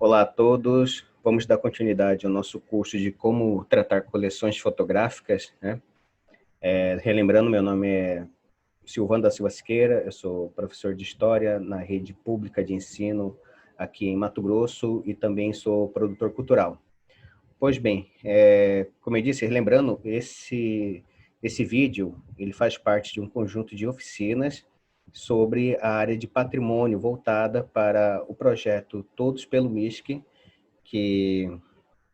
Olá a todos, vamos dar continuidade ao nosso curso de como tratar coleções fotográficas, né? Relembrando, meu nome é Silvano da Silva Siqueira, eu sou professor de História na rede pública de ensino aqui em Mato Grosso e também sou produtor cultural. Pois bem, como eu disse, relembrando, esse vídeo ele faz parte de um conjunto de oficinas sobre a área de patrimônio voltada para o projeto Todos pelo MISC, que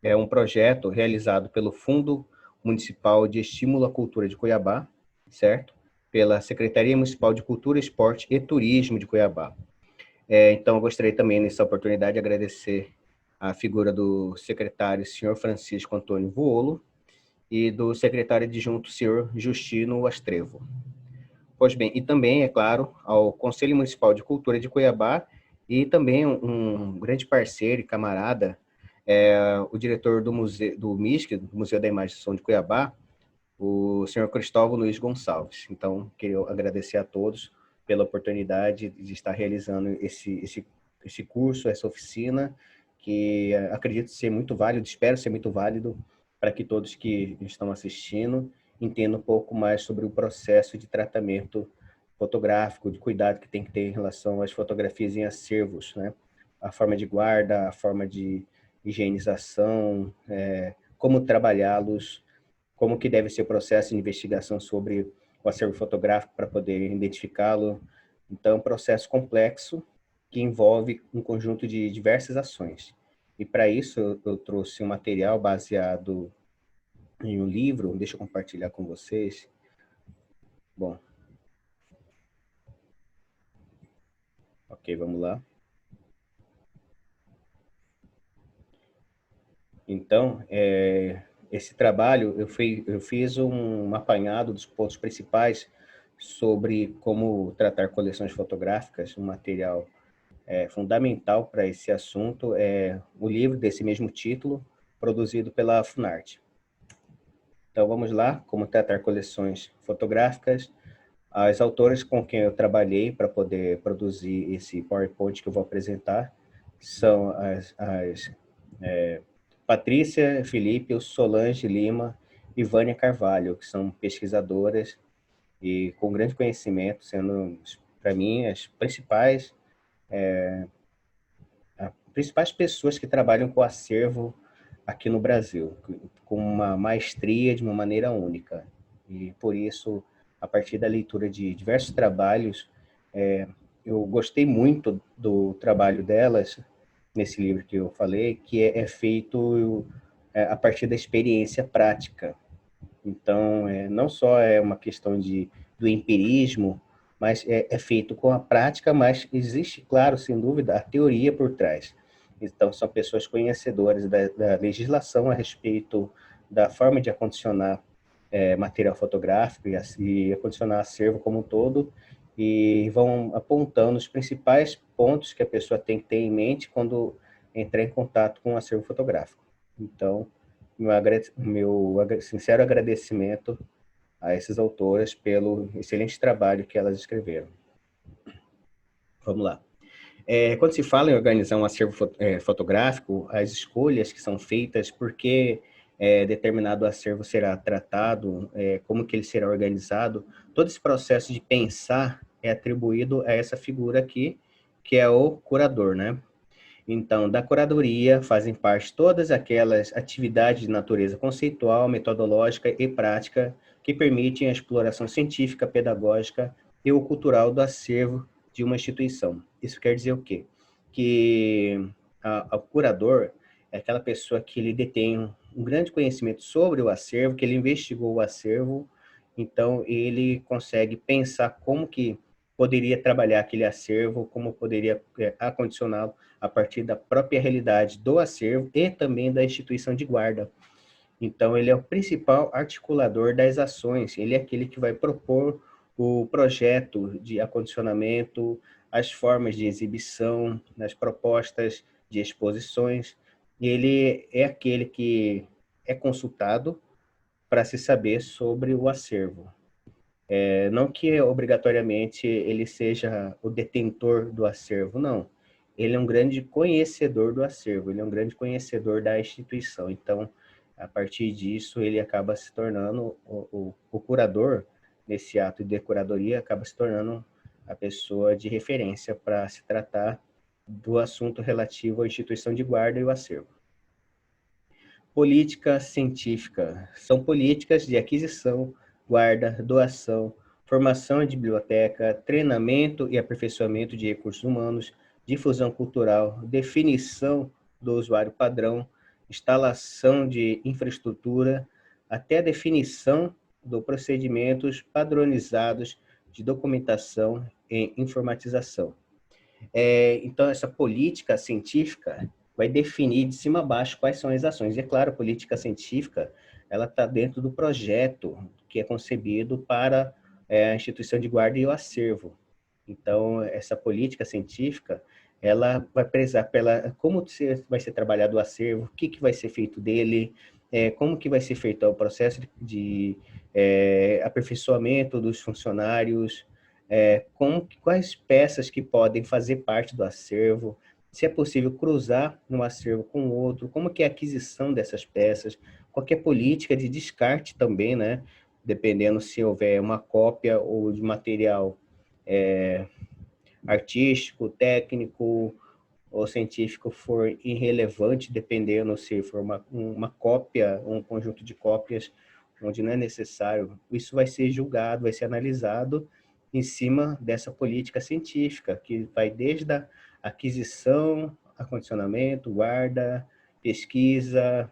é um projeto realizado pelo Fundo Municipal de Estímulo à Cultura de Cuiabá, certo? Pela Secretaria Municipal de Cultura, Esporte e Turismo de Cuiabá. Então, eu gostaria também, nessa oportunidade, de agradecer a figura do secretário, senhor Francisco Antônio Vuolo, e do secretário adjunto, senhor Justino Astrevo. Pois bem, e também, é claro, ao Conselho Municipal de Cultura de Cuiabá e também um grande parceiro e camarada, o diretor do museu, do MISC, do Museu da Imagem e Som de Cuiabá, o senhor Cristóvão Luiz Gonçalves. Então, queria agradecer a todos pela oportunidade de estar realizando esse curso, essa oficina, que acredito ser muito válido, espero ser muito válido para que todos que estão assistindo entendam um pouco mais sobre o processo de tratamento fotográfico, de cuidado que tem que ter em relação às fotografias em acervos, né? A forma de guarda, a forma de higienização, como trabalhá-los, como que deve ser o processo de investigação sobre o acervo fotográfico para poder identificá-lo. Então, é um processo complexo que envolve um conjunto de diversas ações. E para isso, eu trouxe um material baseado em um livro, deixa eu compartilhar com vocês. Bom, ok, vamos lá. Então, esse trabalho, eu fiz um apanhado dos pontos principais sobre como tratar coleções fotográficas, um material fundamental para esse assunto é o livro desse mesmo título, produzido pela Funarte. Então, vamos lá, como tratar coleções fotográficas. As autoras com quem eu trabalhei para poder produzir esse PowerPoint que eu vou apresentar são as Patrícia Felipe, Solange Lima e Vânia Carvalho, que são pesquisadoras e com grande conhecimento, sendo, para mim, as principais pessoas que trabalham com acervo aqui no Brasil, com uma maestria de uma maneira única. E por isso, a partir da leitura de diversos trabalhos, eu gostei muito do trabalho delas, nesse livro que eu falei, que é feito a partir da experiência prática. Então, não só é uma questão do empirismo, mas é feito com a prática, mas existe, claro, sem dúvida, a teoria por trás. Então, são pessoas conhecedoras da legislação a respeito da forma de acondicionar material fotográfico e acondicionar acervo como um todo, e vão apontando os principais pontos que a pessoa tem que ter em mente quando entrar em contato com o acervo fotográfico. Então, meu sincero agradecimento a essas autoras pelo excelente trabalho que elas escreveram. Vamos lá. Quando se fala em organizar um acervo fotográfico, as escolhas que são feitas, por que determinado acervo será tratado, como que ele será organizado, todo esse processo de pensar é atribuído a essa figura aqui, que é o curador, né? Então, da curadoria fazem parte todas aquelas atividades de natureza conceitual, metodológica e prática que permitem a exploração científica, pedagógica e o cultural do acervo de uma instituição. Isso quer dizer o quê? Que o curador é aquela pessoa que ele detém um grande conhecimento sobre o acervo, que ele investigou o acervo, então ele consegue pensar como que poderia trabalhar aquele acervo, como poderia acondicioná-lo a partir da própria realidade do acervo e também da instituição de guarda. Então, ele é o principal articulador das ações, ele é aquele que vai propor o projeto de acondicionamento, as formas de exibição, as propostas de exposições, e ele é aquele que é consultado para se saber sobre o acervo. Não que obrigatoriamente ele seja o detentor do acervo, não. ele é um grande conhecedor do acervo, ele é um grande conhecedor da instituição. Então, a partir disso, ele acaba se tornando o curador, nesse ato de curadoria, acaba se tornando a pessoa de referência para se tratar do assunto relativo à instituição de guarda e o acervo. Política científica. São políticas de aquisição, guarda, doação, formação de biblioteca, treinamento e aperfeiçoamento de recursos humanos, difusão cultural, definição do usuário padrão, instalação de infraestrutura, até a definição dos procedimentos padronizados de documentação e informatização. Então, essa política científica vai definir de cima a baixo quais são as ações. E, é claro, a política científica ela está dentro do projeto que é concebido para a instituição de guarda e o acervo. Então, essa política científica ela vai prezar pela como vai ser trabalhado o acervo, o que vai ser feito dele, como que vai ser feito o processo de aperfeiçoamento dos funcionários, quais peças que podem fazer parte do acervo, se é possível cruzar um acervo com o outro, como que é a aquisição dessas peças, qualquer política de descarte também, né? Dependendo se houver uma cópia ou de material artístico, técnico ou científico for irrelevante, dependendo se for uma cópia, um conjunto de cópias onde não é necessário, isso vai ser julgado, vai ser analisado em cima dessa política científica, que vai desde a aquisição, acondicionamento, guarda, pesquisa,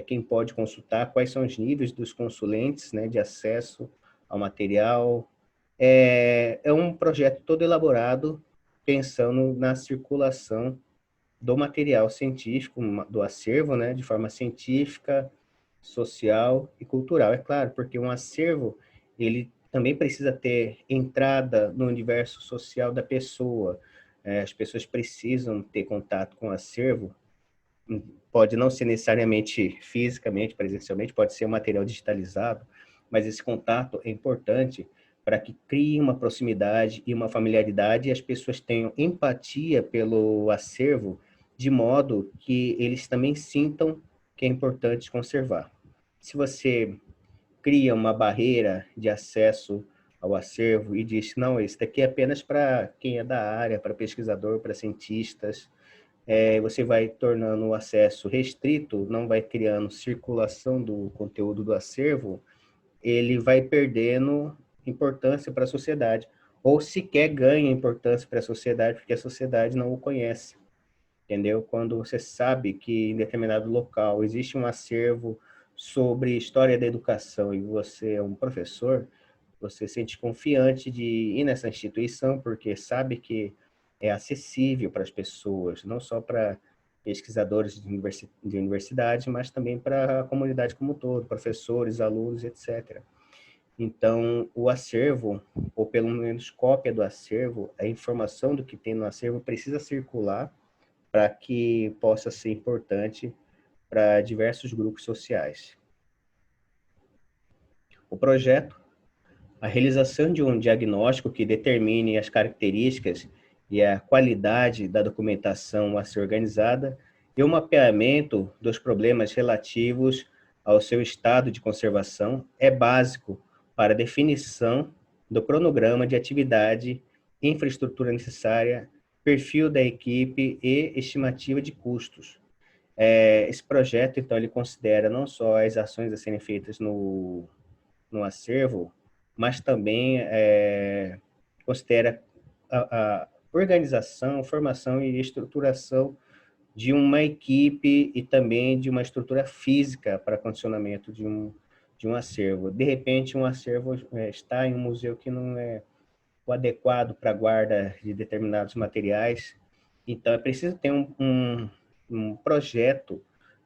quem pode consultar, quais são os níveis dos consulentes, né, de acesso ao material. É um projeto todo elaborado pensando na circulação do material científico, do acervo, né, de forma científica, social e cultural. É claro, porque um acervo, ele também precisa ter entrada no universo social da pessoa. As pessoas precisam ter contato com o acervo. Pode não ser necessariamente fisicamente, presencialmente, pode ser um material digitalizado, mas esse contato é importante para que crie uma proximidade e uma familiaridade e as pessoas tenham empatia pelo acervo, de modo que eles também sintam que é importante conservar. Se você cria uma barreira de acesso ao acervo e diz, não, esse daqui é apenas para quem é da área, para pesquisador, para cientistas, você vai tornando o acesso restrito, não vai criando circulação do conteúdo do acervo, ele vai perdendo importância para a sociedade, ou sequer ganha importância para a sociedade, porque a sociedade não o conhece, entendeu? Quando você sabe que em determinado local existe um acervo sobre história da educação e você é um professor, você se sente confiante de ir nessa instituição, porque sabe que é acessível para as pessoas, não só para pesquisadores de universidade, mas também para a comunidade como um todo, professores, alunos, etc. Então, o acervo, ou pelo menos cópia do acervo, a informação do que tem no acervo precisa circular para que possa ser importante para diversos grupos sociais. O projeto, a realização de um diagnóstico que determine as características e a qualidade da documentação a ser organizada e o mapeamento dos problemas relativos ao seu estado de conservação é básico para a definição do cronograma de atividade, infraestrutura necessária, perfil da equipe e estimativa de custos. Esse projeto, então, ele considera não só as ações a serem feitas no acervo, mas também considera a organização, formação e estruturação de uma equipe e também de uma estrutura física para condicionamento de um acervo. De repente, um acervo está em um museu que não é o adequado para a guarda de determinados materiais, então é preciso ter um projeto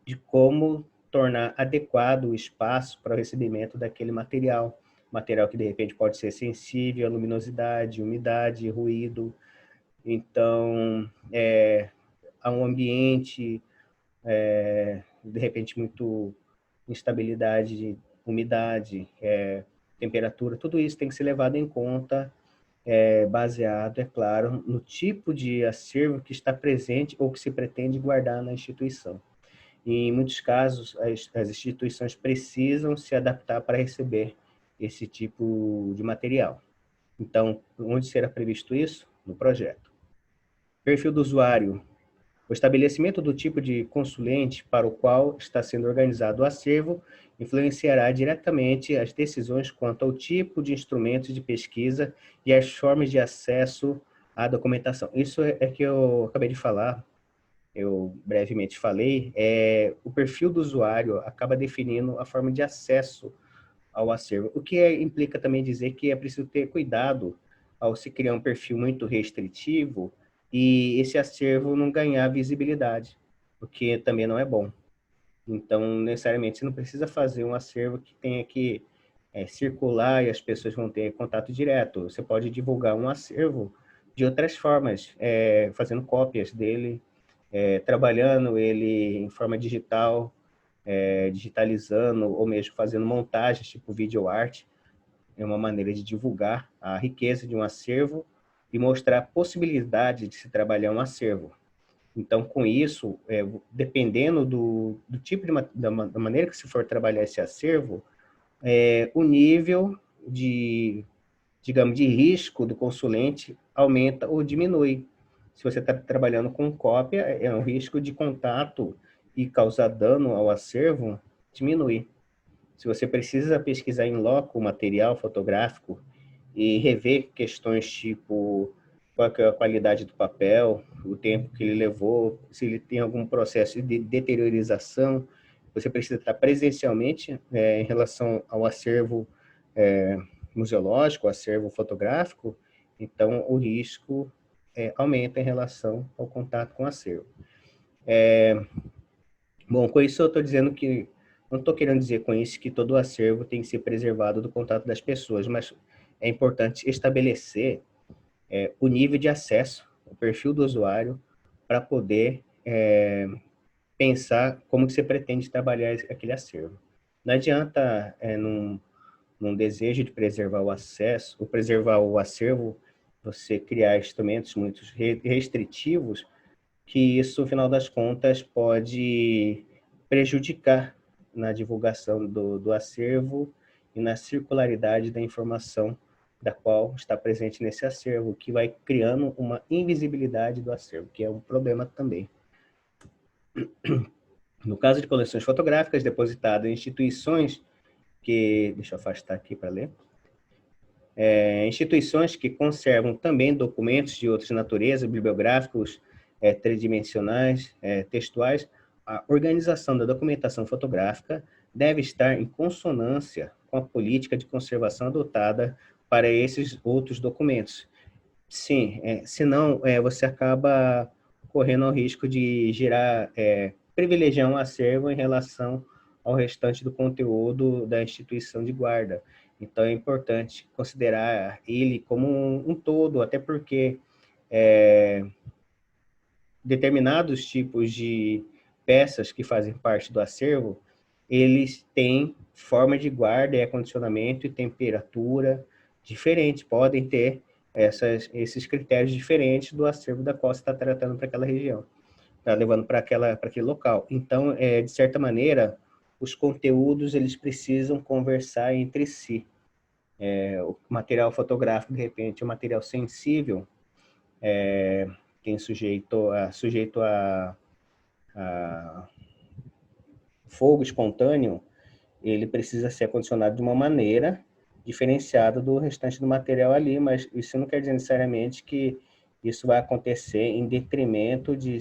de como tornar adequado o espaço para o recebimento daquele material que de repente pode ser sensível à luminosidade, umidade, ruído. Então, há um ambiente, de repente, muito instabilidade, umidade, temperatura, tudo isso tem que ser levado em conta baseado, é claro, no tipo de acervo que está presente ou que se pretende guardar na instituição. E, em muitos casos, as instituições precisam se adaptar para receber esse tipo de material. Então, onde será previsto isso? No projeto. Perfil do usuário. O estabelecimento do tipo de consulente para o qual está sendo organizado o acervo influenciará diretamente as decisões quanto ao tipo de instrumentos de pesquisa e as formas de acesso à documentação. Isso é que eu acabei de falar, eu brevemente falei, o perfil do usuário acaba definindo a forma de acesso ao acervo, o que implica também dizer que é preciso ter cuidado ao se criar um perfil muito restritivo e esse acervo não ganhar visibilidade, o que também não é bom. Então, necessariamente, você não precisa fazer um acervo que tenha que circular e as pessoas vão ter contato direto. Você pode divulgar um acervo de outras formas, fazendo cópias dele, trabalhando ele em forma digital, digitalizando ou mesmo fazendo montagens, tipo video art, é uma maneira de divulgar a riqueza de um acervo e mostrar a possibilidade de se trabalhar um acervo. Então, com isso, dependendo do tipo da maneira que se for trabalhar esse acervo, o nível de, digamos, de risco do consulente aumenta ou diminui. Se você está trabalhando com cópia, o risco de contato e causar dano ao acervo diminui. Se você precisa pesquisar em loco o material fotográfico e rever questões tipo qual é a qualidade do papel, o tempo que ele levou, se ele tem algum processo de deteriorização, você precisa estar presencialmente em relação ao acervo museológico, acervo fotográfico, então o risco aumenta em relação ao contato com o acervo. Bom, com isso eu estou dizendo que, não estou querendo dizer com isso que todo o acervo tem que ser preservado do contato das pessoas, mas é importante estabelecer o nível de acesso, o perfil do usuário, para poder pensar como que você pretende trabalhar aquele acervo. Não adianta, num desejo de preservar o acesso, ou preservar o acervo, você criar instrumentos muito restritivos, que isso, no final das contas, pode prejudicar na divulgação do acervo e na circularidade da informação da qual está presente nesse acervo, que vai criando uma invisibilidade do acervo, que é um problema também. No caso de coleções fotográficas depositadas em instituições que... Deixa eu afastar aqui para ler. Instituições que conservam também documentos de outras naturezas, bibliográficos, tridimensionais, textuais, a organização da documentação fotográfica deve estar em consonância com a política de conservação adotada para esses outros documentos. Sim, senão você acaba correndo o risco de privilegiar um acervo em relação ao restante do conteúdo da instituição de guarda. Então, é importante considerar ele como um todo, até porque determinados tipos de peças que fazem parte do acervo, eles têm forma de guarda e acondicionamento e temperatura diferente, podem ter esses critérios diferentes do acervo da qual você está tratando para aquela região, está levando para aquele local. Então, de certa maneira, os conteúdos eles precisam conversar entre si. O material fotográfico, de repente, é um material sensível, tem sujeito a fogo espontâneo, ele precisa ser acondicionado de uma maneira diferenciada do restante do material ali, mas isso não quer dizer necessariamente que isso vai acontecer em detrimento de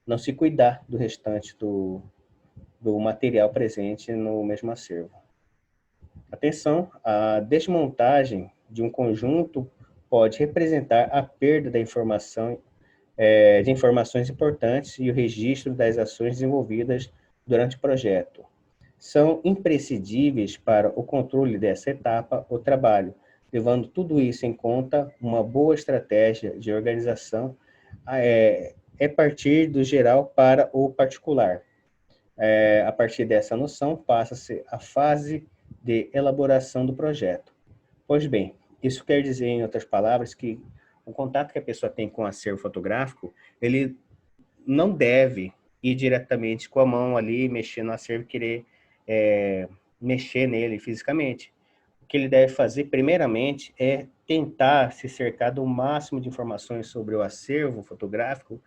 não se cuidar do restante do material presente no mesmo acervo. Atenção, a desmontagem de um conjunto pode representar a perda da informação, de informações importantes e o registro das ações desenvolvidas durante o projeto. São imprescindíveis para o controle dessa etapa o trabalho, levando tudo isso em conta, uma boa estratégia de organização partir do geral para o particular. A partir dessa noção, passa-se a fase de elaboração do projeto. Pois bem, Isso quer dizer, em outras palavras, que o contato que a pessoa tem com o acervo fotográfico, ele não deve ir diretamente com a mão ali, mexer no acervo, querer mexer nele fisicamente. O que ele deve fazer, primeiramente, é tentar se cercar do máximo de informações sobre o acervo fotográfico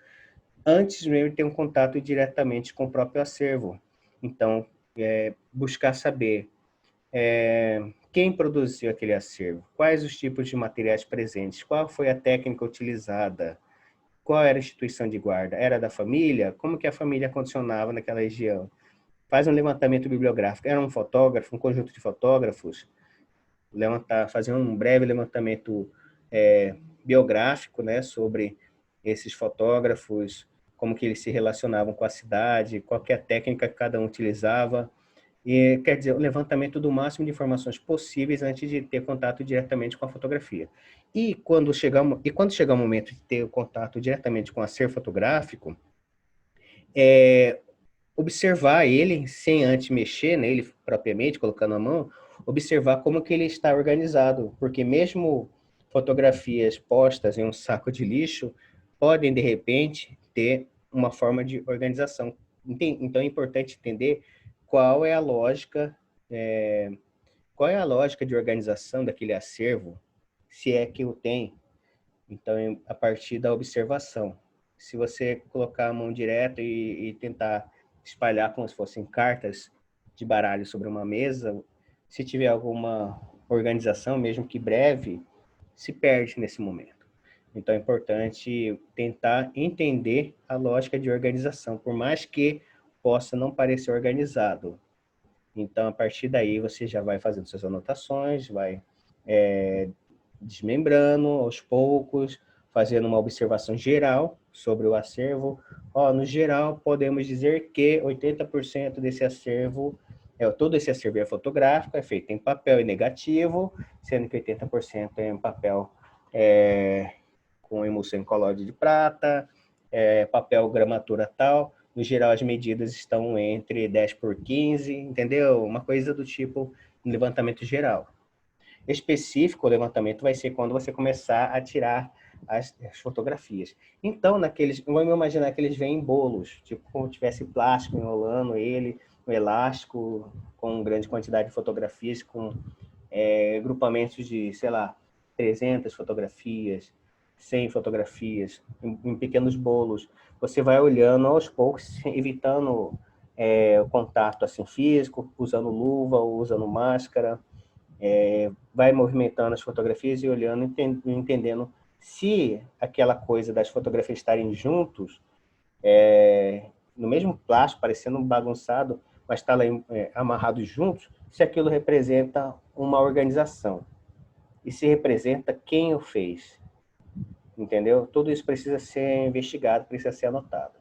antes mesmo de ter um contato diretamente com o próprio acervo. Então, buscar saber quem produziu aquele acervo, quais os tipos de materiais presentes, qual foi a técnica utilizada, qual era a instituição de guarda, era da família, como que a família condicionava naquela região. Faz um levantamento bibliográfico, era um fotógrafo, um conjunto de fotógrafos, fazer um breve levantamento biográfico, né, sobre esses fotógrafos, como que eles se relacionavam com a cidade, qual que é a técnica que cada um utilizava, e quer dizer, o levantamento do máximo de informações possíveis antes de ter contato diretamente com a fotografia. Quando chegar o momento de ter o contato diretamente com o acervo fotográfico, observar ele sem antes mexer nele propriamente, colocando a mão, observar como que ele está organizado, porque mesmo fotografias postas em um saco de lixo podem de repente ter uma forma de organização. Então é importante entender qual é a lógica, qual é a lógica de organização daquele acervo, se é que o tem. Então, a partir da observação. Se você colocar a mão direto e tentar espalhar como se fossem cartas de baralho sobre uma mesa, se tiver alguma organização, mesmo que breve, se perde nesse momento. Então, é importante tentar entender a lógica de organização, por mais que possa não parecer organizado. Então, a partir daí, você já vai fazendo suas anotações, vai desmembrando aos poucos, fazendo uma observação geral sobre o acervo. No geral, podemos dizer que 80% desse acervo, todo esse acervo é fotográfico, é feito em papel e negativo, sendo que 80% é em papel com emulsão incolóide de prata, papel gramatura tal. No geral, as medidas estão entre 10 por 15, entendeu? Uma coisa do tipo, um levantamento geral. Específico, o levantamento vai ser quando você começar a tirar as fotografias. Então, vamos imaginar que eles vêm em bolos, tipo como tivesse plástico enrolando ele, um elástico, com grande quantidade de fotografias, com grupamentos de, sei lá, 300 fotografias, 100 fotografias, em pequenos bolos. Você vai olhando aos poucos, evitando o contato assim, físico, usando luva ou usando máscara, vai movimentando as fotografias e olhando, entendendo se aquela coisa das fotografias estarem juntos, no mesmo plástico, parecendo bagunçado, mas está lá amarrados juntos, se aquilo representa uma organização. E se representa quem o fez. Entendeu? Tudo isso precisa ser investigado, precisa ser anotado.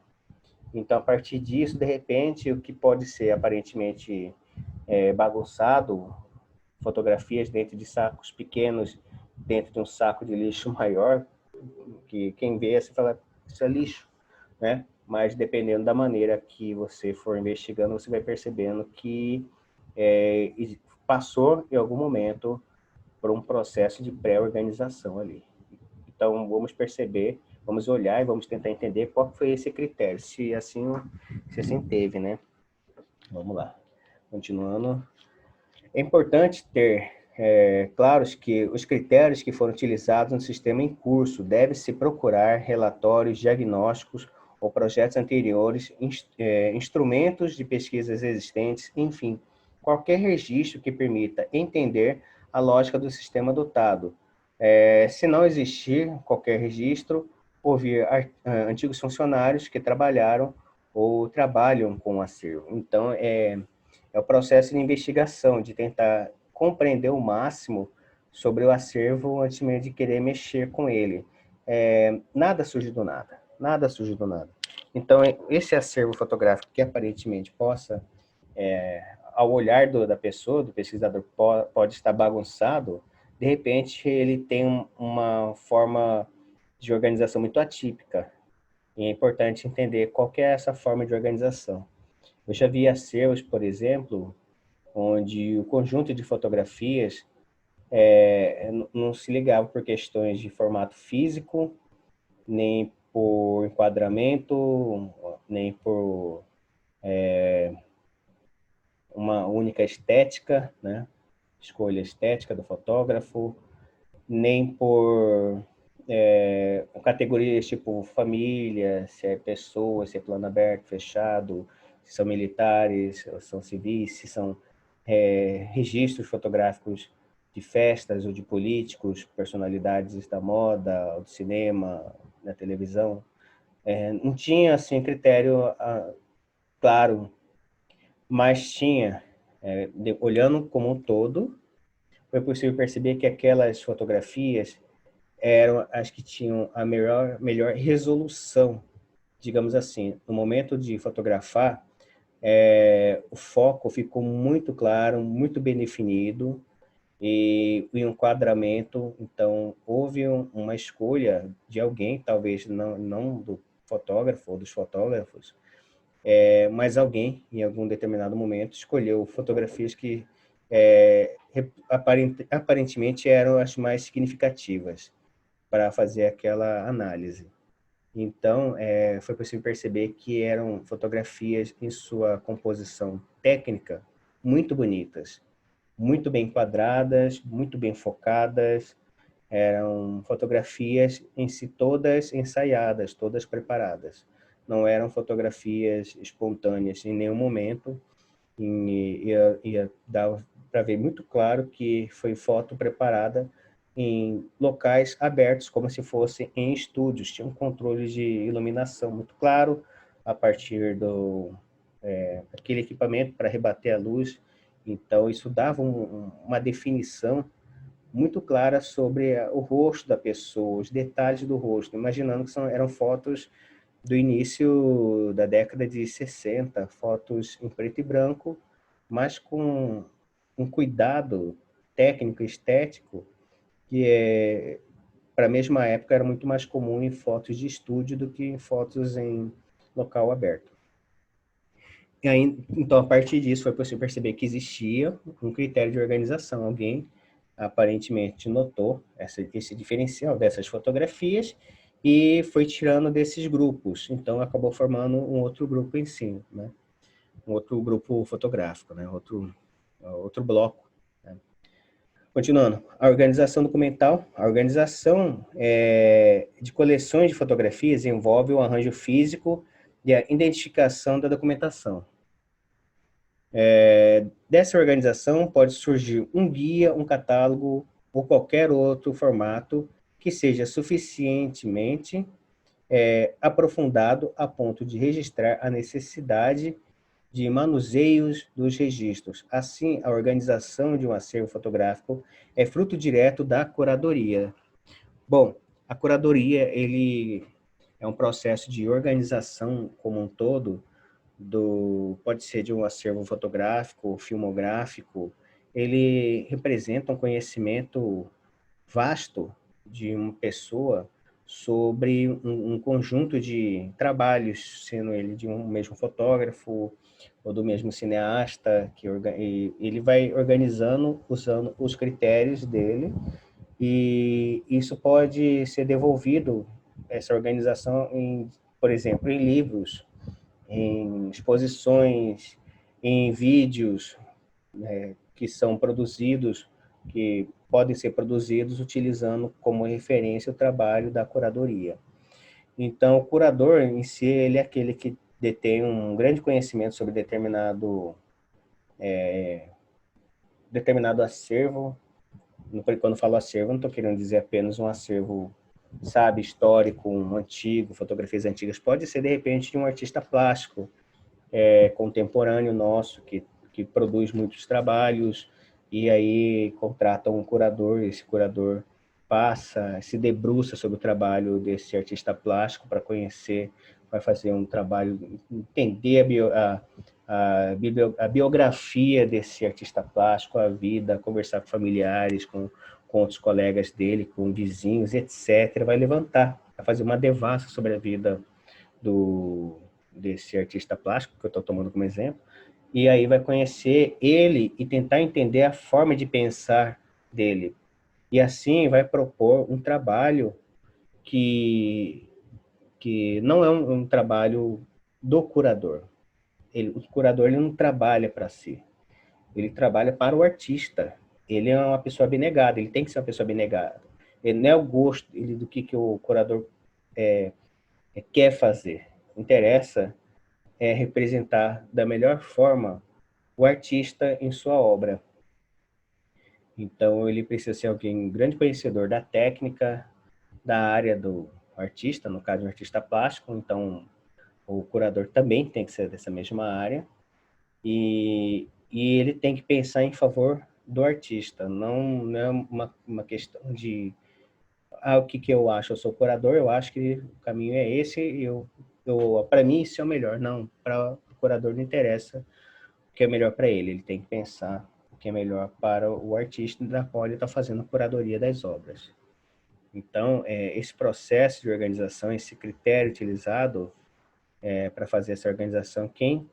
Então, a partir disso, de repente, o que pode ser aparentemente bagunçado, fotografias dentro de sacos pequenos, dentro de um saco de lixo maior, que quem vê, você fala, isso é lixo, né? Mas dependendo da maneira que você for investigando, você vai percebendo que passou em algum momento por um processo de pré-organização ali. Então, vamos perceber, vamos olhar e vamos tentar entender qual foi esse critério, se assim teve, né? Vamos lá. Continuando. É importante ter claros que os critérios que foram utilizados no sistema em curso deve-se procurar relatórios diagnósticos ou projetos anteriores, instrumentos de pesquisas existentes, enfim, qualquer registro que permita entender a lógica do sistema adotado. Se não existir qualquer registro, ouvir antigos funcionários que trabalharam ou trabalham com o acervo. Então, é o processo de investigação, de tentar compreender o máximo sobre o acervo antes mesmo de querer mexer com ele. Nada surge do nada, nada surge do nada. Então, esse acervo fotográfico que aparentemente possa, ao olhar da pessoa, do pesquisador, pode estar bagunçado, de repente ele tem uma forma de organização muito atípica. E é importante entender qual que é essa forma de organização. Eu já vi acervos, por exemplo, onde o conjunto de fotografias não se ligava por questões de formato físico, nem por enquadramento, nem por uma única estética, né? Escolha estética do fotógrafo, nem por categorias tipo família, se é pessoa, se é plano aberto, fechado, se são militares, se são civis, se são registros fotográficos de festas ou de políticos, personalidades da moda, do cinema, da televisão. Não tinha assim critério claro, mas tinha, olhando como um todo, foi possível perceber que aquelas fotografias eram as que tinham a melhor resolução, digamos assim. No momento de fotografar, o foco ficou muito claro, muito bem definido, e o enquadramento, então, houve uma escolha de alguém, talvez não do fotógrafo ou dos fotógrafos, mas alguém, em algum determinado momento, escolheu fotografias que aparentemente eram as mais significativas para fazer aquela análise. Então, foi possível perceber que eram fotografias em sua composição técnica muito bonitas, muito bem enquadradas, muito bem focadas, eram fotografias em si todas ensaiadas, todas preparadas. Não eram fotografias espontâneas em nenhum momento, ia dar para ver muito claro que foi foto preparada em locais abertos, como se fosse em estúdios. Tinha um controle de iluminação muito claro, a partir do aquele equipamento para rebater a luz. Então, isso dava uma definição muito clara sobre o rosto da pessoa, os detalhes do rosto, imaginando que eram fotos do início da década de 60, fotos em preto e branco, mas com um cuidado técnico e estético que para a mesma época era muito mais comum em fotos de estúdio do que em fotos em local aberto. E aí, então, a partir disso, foi possível perceber que existia um critério de organização. Alguém aparentemente notou esse diferencial dessas fotografias e foi tirando desses grupos. Então, acabou formando um outro grupo em si, né? Um outro grupo fotográfico, né? Outro bloco. Né? Continuando, a organização documental. A organização de coleções de fotografias envolve o arranjo físico e a identificação da documentação. Dessa organização pode surgir um guia, um catálogo ou qualquer outro formato que seja suficientemente aprofundado a ponto de registrar a necessidade de manuseios dos registros. Assim, a organização de um acervo fotográfico é fruto direto da curadoria. Bom, a curadoria ele é um processo de organização como um todo pode ser de um acervo fotográfico, filmográfico. Ele representa um conhecimento vasto de uma pessoa sobre um conjunto de trabalhos, sendo ele de um mesmo fotógrafo ou do mesmo cineasta, ele vai organizando usando os critérios dele, e isso pode ser devolvido, essa organização, por exemplo, em livros, em exposições, em vídeos que são produzidos, que podem ser produzidos utilizando como referência o trabalho da curadoria. Então, o curador em si, ele é aquele que detém um grande conhecimento sobre determinado acervo. Quando falo acervo, não estou querendo dizer apenas um acervo, sabe, histórico, um antigo, fotografias antigas. Pode ser, de repente, de um artista plástico, contemporâneo nosso, que produz muitos trabalhos, e aí contrata um curador, esse curador se debruça sobre o trabalho desse artista plástico para conhecer, vai fazer um trabalho, entender a biografia desse artista plástico, a vida, conversar com familiares, com outros colegas dele, com vizinhos, etc. Vai fazer uma devassa sobre a vida desse artista plástico, que eu estou tomando como exemplo, e aí vai conhecer ele e tentar entender a forma de pensar dele, E assim vai propor um trabalho que, que não é um trabalho do curador. O curador ele não trabalha para si, ele trabalha para o artista. Ele é uma pessoa abnegada, ele tem que ser uma pessoa abnegada. Ele não é o gosto do que o curador quer fazer. Interessa representar da melhor forma o artista em sua obra. Então, ele precisa ser alguém um grande conhecedor da técnica, da área do artista, no caso, um artista plástico. Então, o curador também tem que ser dessa mesma área. E ele tem que pensar em favor do artista. Não é uma questão de o que eu acho, eu sou curador, eu acho que o caminho é esse, para mim isso é o melhor. Não, para o curador não interessa o que é melhor para ele, ele tem que pensar o que é melhor para o artista da qual ele está fazendo a curadoria das obras. Então, esse processo de organização, esse critério utilizado para fazer essa organização, quem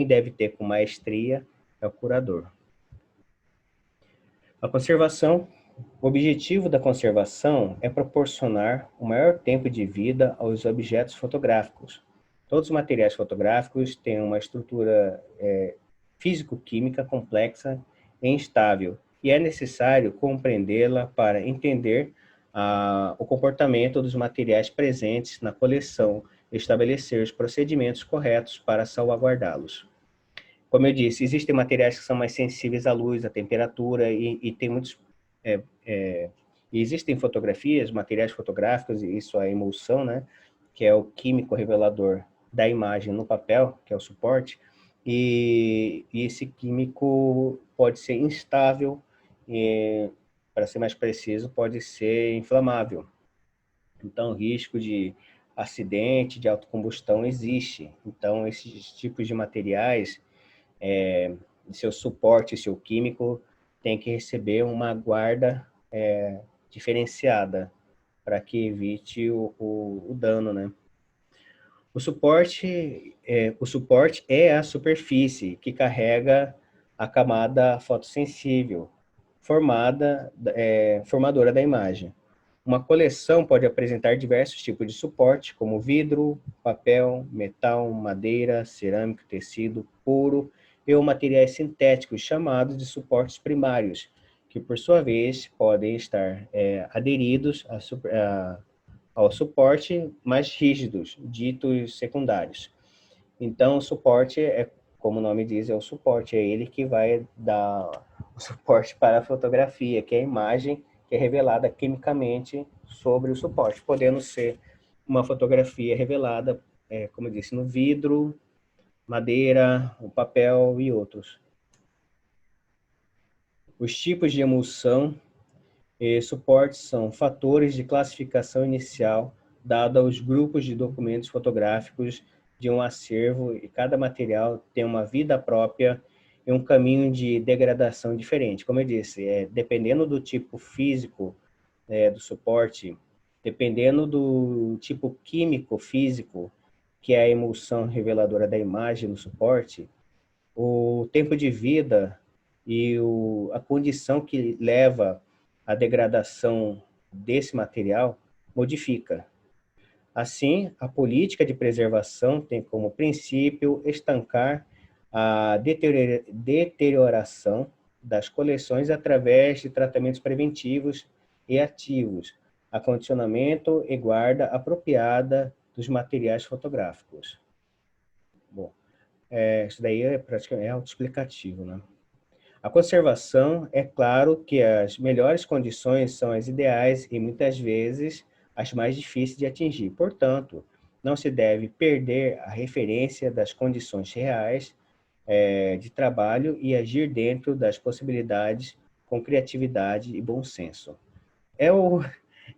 deve ter com maestria é o curador. A conservação. O objetivo da conservação é proporcionar o maior tempo de vida aos objetos fotográficos. Todos os materiais fotográficos têm uma estrutura físico-química complexa e instável, e é necessário compreendê-la para entender o comportamento dos materiais presentes na coleção e estabelecer os procedimentos corretos para salvaguardá-los. Como eu disse, existem materiais que são mais sensíveis à luz, à temperatura, e tem muitos... existem fotografias, materiais fotográficos, e isso é a emulsão, né? Que é o químico revelador da imagem no papel, que é o suporte, e esse químico pode ser instável, para ser mais preciso, pode ser inflamável. Então, o risco de acidente, de autocombustão existe. Então, esses tipos de materiais, seu suporte, seu químico, tem que receber uma guarda diferenciada para que evite o dano, né? O suporte é a superfície que carrega a camada fotossensível, formadora da imagem. Uma coleção pode apresentar diversos tipos de suporte, como vidro, papel, metal, madeira, cerâmica, tecido, couro e materiais sintéticos chamados de suportes primários, que por sua vez podem estar aderidos ao suporte mais rígidos, ditos secundários. Então, o suporte como o nome diz, é o suporte, é ele que vai dar o suporte para a fotografia, que é a imagem que é revelada quimicamente sobre o suporte, podendo ser uma fotografia revelada, como eu disse, no vidro, madeira, o papel e outros. Os tipos de emulsão e suportes são fatores de classificação inicial dado aos grupos de documentos fotográficos de um acervo, e cada material tem uma vida própria e um caminho de degradação diferente. Como eu disse, dependendo do tipo físico do suporte, dependendo do tipo químico físico, que é a emulsão reveladora da imagem no suporte, o tempo de vida e a condição que leva à degradação desse material modifica. Assim, a política de preservação tem como princípio estancar a deterioração das coleções através de tratamentos preventivos e ativos, acondicionamento e guarda apropriada dos materiais fotográficos. Bom, isso daí é praticamente autoexplicativo, né? A conservação, é claro que as melhores condições são as ideais e muitas vezes as mais difíceis de atingir. Portanto, não se deve perder a referência das condições reais de trabalho e agir dentro das possibilidades com criatividade e bom senso. É, o,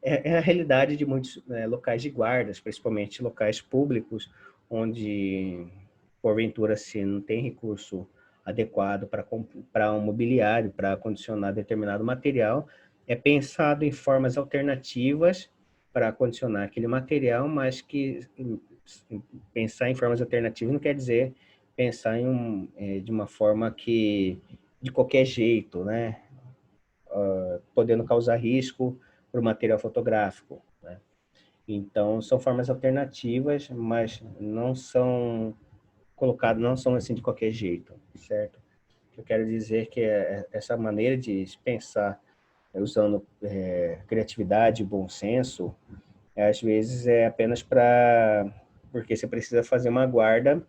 é a realidade de muitos locais de guardas, principalmente locais públicos, onde, porventura, se não tem recurso adequado para um mobiliário, para acondicionar determinado material, é pensado em formas alternativas para acondicionar aquele material, mas que pensar em formas alternativas não quer dizer pensar de uma forma que, de qualquer jeito, né? podendo causar risco para o material fotográfico, né? Então, são formas alternativas, mas não são colocadas, não são assim de qualquer jeito, certo? Eu quero dizer que essa maneira de pensar usando criatividade e bom senso, às vezes é apenas porque você precisa fazer uma guarda,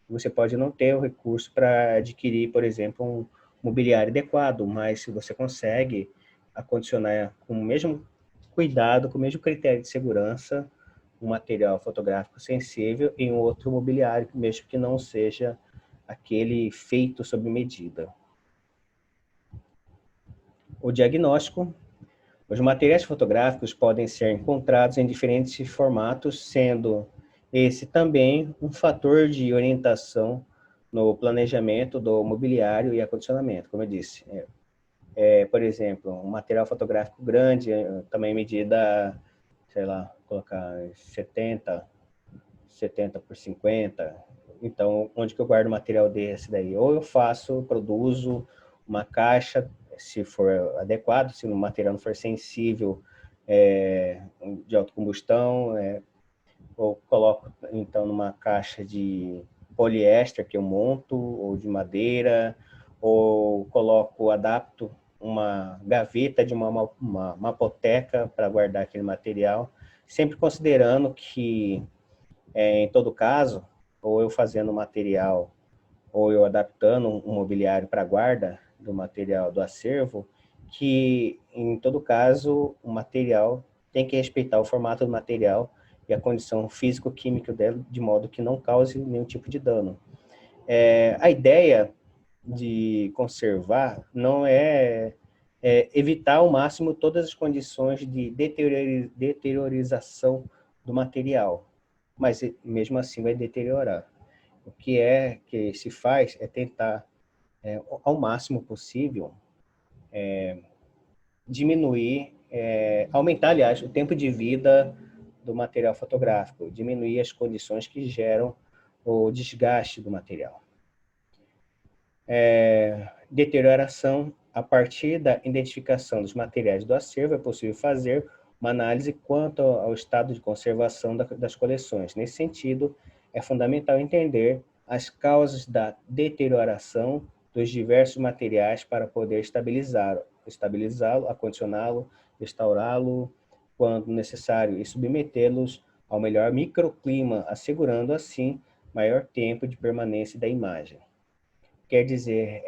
você pode não ter o recurso para adquirir, por exemplo, um mobiliário adequado, mas se você consegue acondicionar com o mesmo cuidado, com o mesmo critério de segurança, um material fotográfico sensível em outro mobiliário, mesmo que não seja aquele feito sob medida. O diagnóstico. Os materiais fotográficos podem ser encontrados em diferentes formatos, sendo esse também um fator de orientação no planejamento do mobiliário e acondicionamento, como eu disse. Por exemplo, um material fotográfico grande, também medida, sei lá, colocar 70 por 50. Então, onde que eu guardo material desse daí? Ou eu produzo uma caixa, se for adequado, se o material não for sensível, de autocombustão, ou coloco, então, numa caixa de poliéster que eu monto, ou de madeira, ou adapto uma gaveta de uma mapoteca para guardar aquele material, sempre considerando que em todo caso, ou eu fazendo material, ou eu adaptando um mobiliário para guarda do material do acervo, que em todo caso o material tem que respeitar o formato do material e a condição físico-química dele, de modo que não cause nenhum tipo de dano. A ideia de conservar não evitar ao máximo todas as condições de deteriorização do material, mas mesmo assim vai deteriorar. O que se faz é tentar, ao máximo possível, diminuir, aumentar, aliás, o tempo de vida do material fotográfico, diminuir as condições que geram o desgaste do material. Deterioração. A partir da identificação dos materiais do acervo, é possível fazer uma análise quanto ao estado de conservação das coleções. Nesse sentido, é fundamental entender as causas da deterioração dos diversos materiais para poder estabilizá-lo, acondicioná-lo, restaurá-lo quando necessário e submetê-los ao melhor microclima, assegurando assim maior tempo de permanência da imagem. Quer dizer,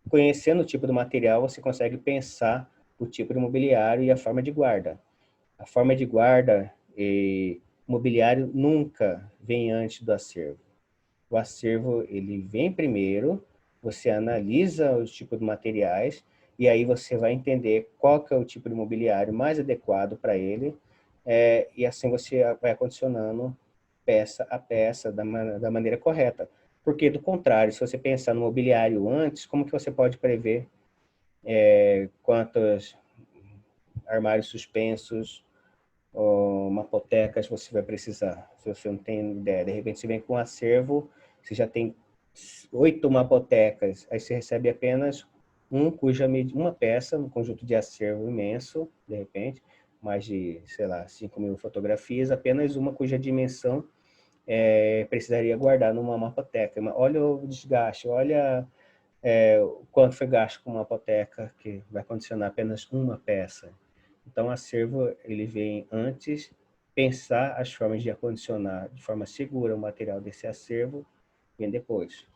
conhecendo o tipo do material, você consegue pensar o tipo de mobiliário e a forma de guarda. A forma de guarda e mobiliário nunca vem antes do acervo. O acervo, ele vem primeiro, você analisa os tipos de materiais e aí você vai entender qual que é o tipo de mobiliário mais adequado para ele, e assim você vai acondicionando peça a peça da maneira correta. Porque, do contrário, se você pensar no mobiliário antes, como que você pode prever quantos armários suspensos ou mapotecas você vai precisar? Se você não tem ideia, de repente você vem com um acervo, você já tem 8 mapotecas, aí você recebe apenas uma peça, um conjunto de acervo imenso, de repente, mais de, sei lá, 5.000 fotografias, apenas uma cuja dimensão precisaria guardar numa mapoteca. Olha o desgaste, olha o quanto foi gasto com uma mapoteca que vai condicionar apenas uma peça. Então, o acervo ele vem antes, pensar as formas de acondicionar de forma segura o material desse acervo, vem depois.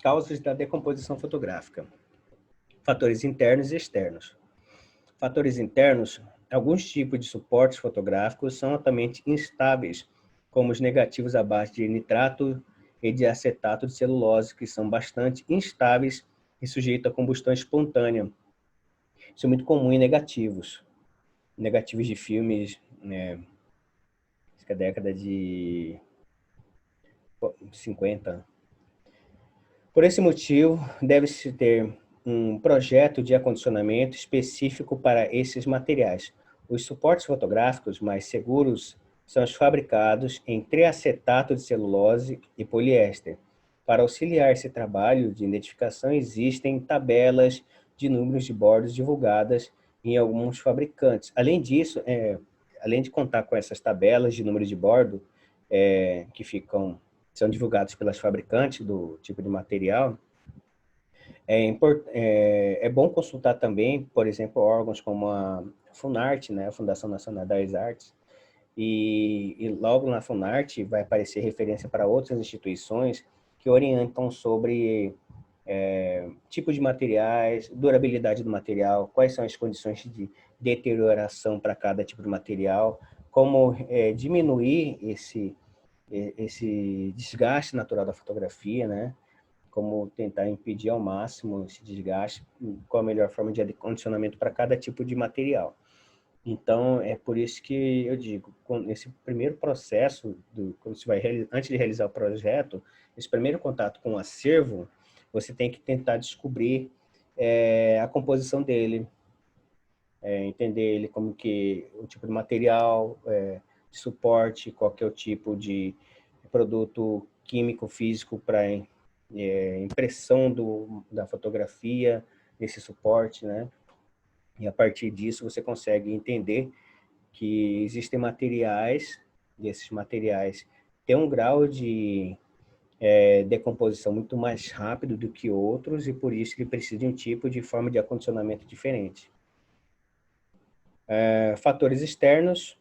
Causas da decomposição fotográfica. Fatores internos e externos. Fatores internos. Alguns tipos de suportes fotográficos são altamente instáveis, como os negativos à base de nitrato e de acetato de celulose, que são bastante instáveis e sujeitos a combustão espontânea. Isso é muito comum em negativos. Negativos de filmes, acho que é a década de 50. Por esse motivo, deve-se ter um projeto de acondicionamento específico para esses materiais. Os suportes fotográficos mais seguros são os fabricados em triacetato de celulose e poliéster, Para auxiliar esse trabalho de identificação, existem tabelas de números de bordos divulgadas em alguns fabricantes. Além disso, além de contar com essas tabelas de números de bordo, que são divulgados pelas fabricantes do tipo de material, é bom consultar também, por exemplo, órgãos como a Funarte, né, a Fundação Nacional das Artes, e logo na Funarte vai aparecer referência para outras instituições que orientam sobre tipo de materiais, durabilidade do material, quais são as condições de deterioração para cada tipo de material, como diminuir esse desgaste natural da fotografia, né? Como tentar impedir ao máximo esse desgaste, qual a melhor forma de acondicionamento para cada tipo de material. Então, é por isso que eu digo, esse primeiro processo, quando você vai antes de realizar o projeto, esse primeiro contato com o acervo, você tem que tentar descobrir a composição dele, entender ele como que o tipo de material, de suporte, qual que é o tipo de produto químico, físico para impressão da fotografia, nesse suporte, né? E a partir disso você consegue entender que existem materiais, e esses materiais têm um grau de decomposição muito mais rápido do que outros, e por isso ele precisa de um tipo de forma de acondicionamento diferente. Fatores externos: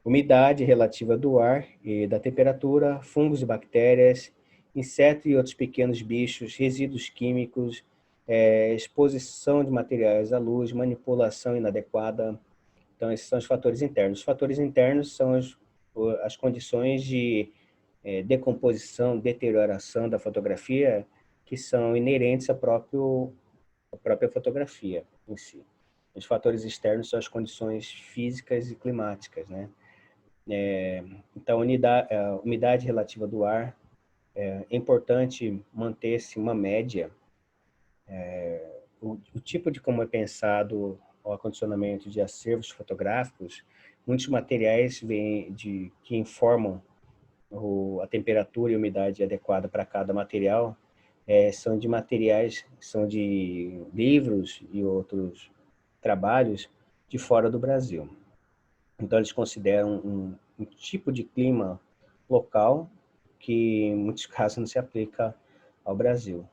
umidade relativa do ar e da temperatura, fungos e bactérias, insetos e outros pequenos bichos, resíduos químicos, exposição de materiais à luz, manipulação inadequada. Então, esses são os fatores internos. Os fatores internos são as condições de decomposição, deterioração da fotografia que são inerentes à própria fotografia em si. Os fatores externos são as condições físicas e climáticas, né? Então, a umidade relativa do ar, é importante manter-se uma média. O tipo de como é pensado o acondicionamento de acervos fotográficos, muitos materiais que informam a temperatura e umidade adequada para cada material, são de materiais, são de livros e outros trabalhos de fora do Brasil. Então, eles consideram um tipo de clima local que, em muitos casos, não se aplica ao Brasil.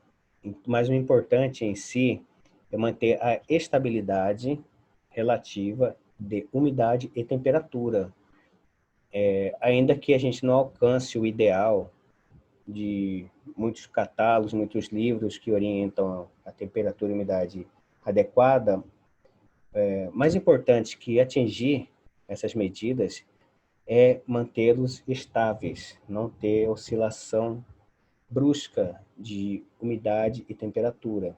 Mas o importante em si é manter a estabilidade relativa de umidade e temperatura. Ainda que a gente não alcance o ideal de muitos catálogos, muitos livros que orientam a temperatura e umidade adequada, mais importante que atingir essas medidas é mantê-los estáveis, não ter oscilação brusca de umidade e temperatura.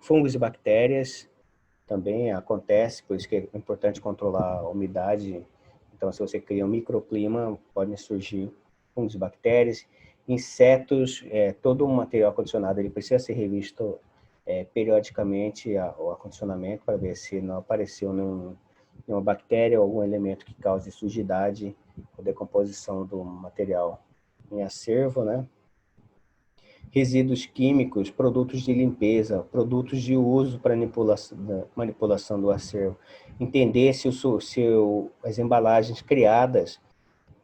Fungos e bactérias também acontece, por isso que é importante controlar a umidade. Então, se você cria um microclima, podem surgir fungos e bactérias. Insetos, todo o material acondicionado ele precisa ser revisto periodicamente o acondicionamento para ver se não apareceu nenhuma bactéria ou algum elemento que cause sujidade ou decomposição do material em acervo, né? Resíduos químicos, produtos de limpeza, produtos de uso para manipulação do acervo. Entender se as embalagens criadas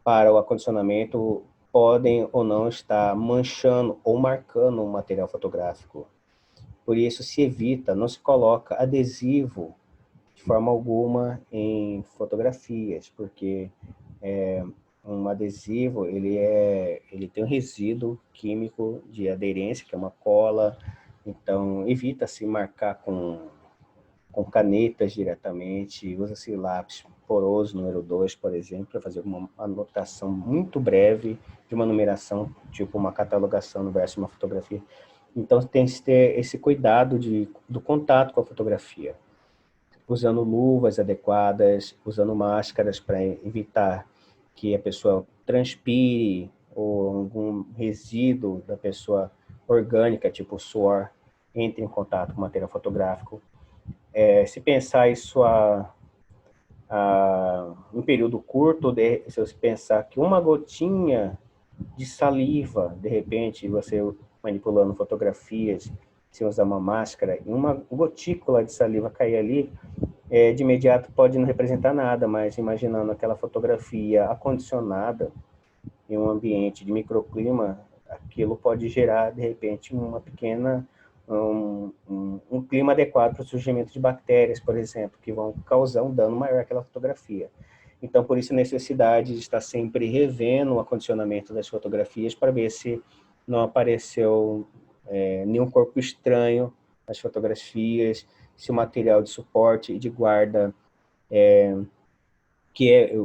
para o acondicionamento podem ou não estar manchando ou marcando o material fotográfico. Por isso se evita, não se coloca adesivo de forma alguma em fotografias, porque um adesivo ele tem um resíduo químico de aderência, que é uma cola, então evita-se marcar com canetas diretamente, usa-se lápis poroso número 2, por exemplo, para fazer uma anotação muito breve de uma numeração, tipo uma catalogação no verso de uma fotografia. Então tem que ter esse cuidado do contato com a fotografia, usando luvas adequadas, usando máscaras para evitar que a pessoa transpire ou algum resíduo da pessoa orgânica, tipo suor, entre em contato com o material fotográfico. Se pensar isso há um período curto, se você pensar que uma gotinha de saliva, de repente, você manipulando fotografias, sem usar uma máscara, e uma gotícula de saliva cair ali, de imediato pode não representar nada, mas imaginando aquela fotografia acondicionada em um ambiente de microclima, aquilo pode gerar, de repente, uma pequena um clima adequado para o surgimento de bactérias, por exemplo, que vão causar um dano maior àquela fotografia. Então, por isso, a necessidade de estar sempre revendo o acondicionamento das fotografias para ver se não apareceu nenhum corpo estranho nas fotografias, se o material de suporte e de guarda,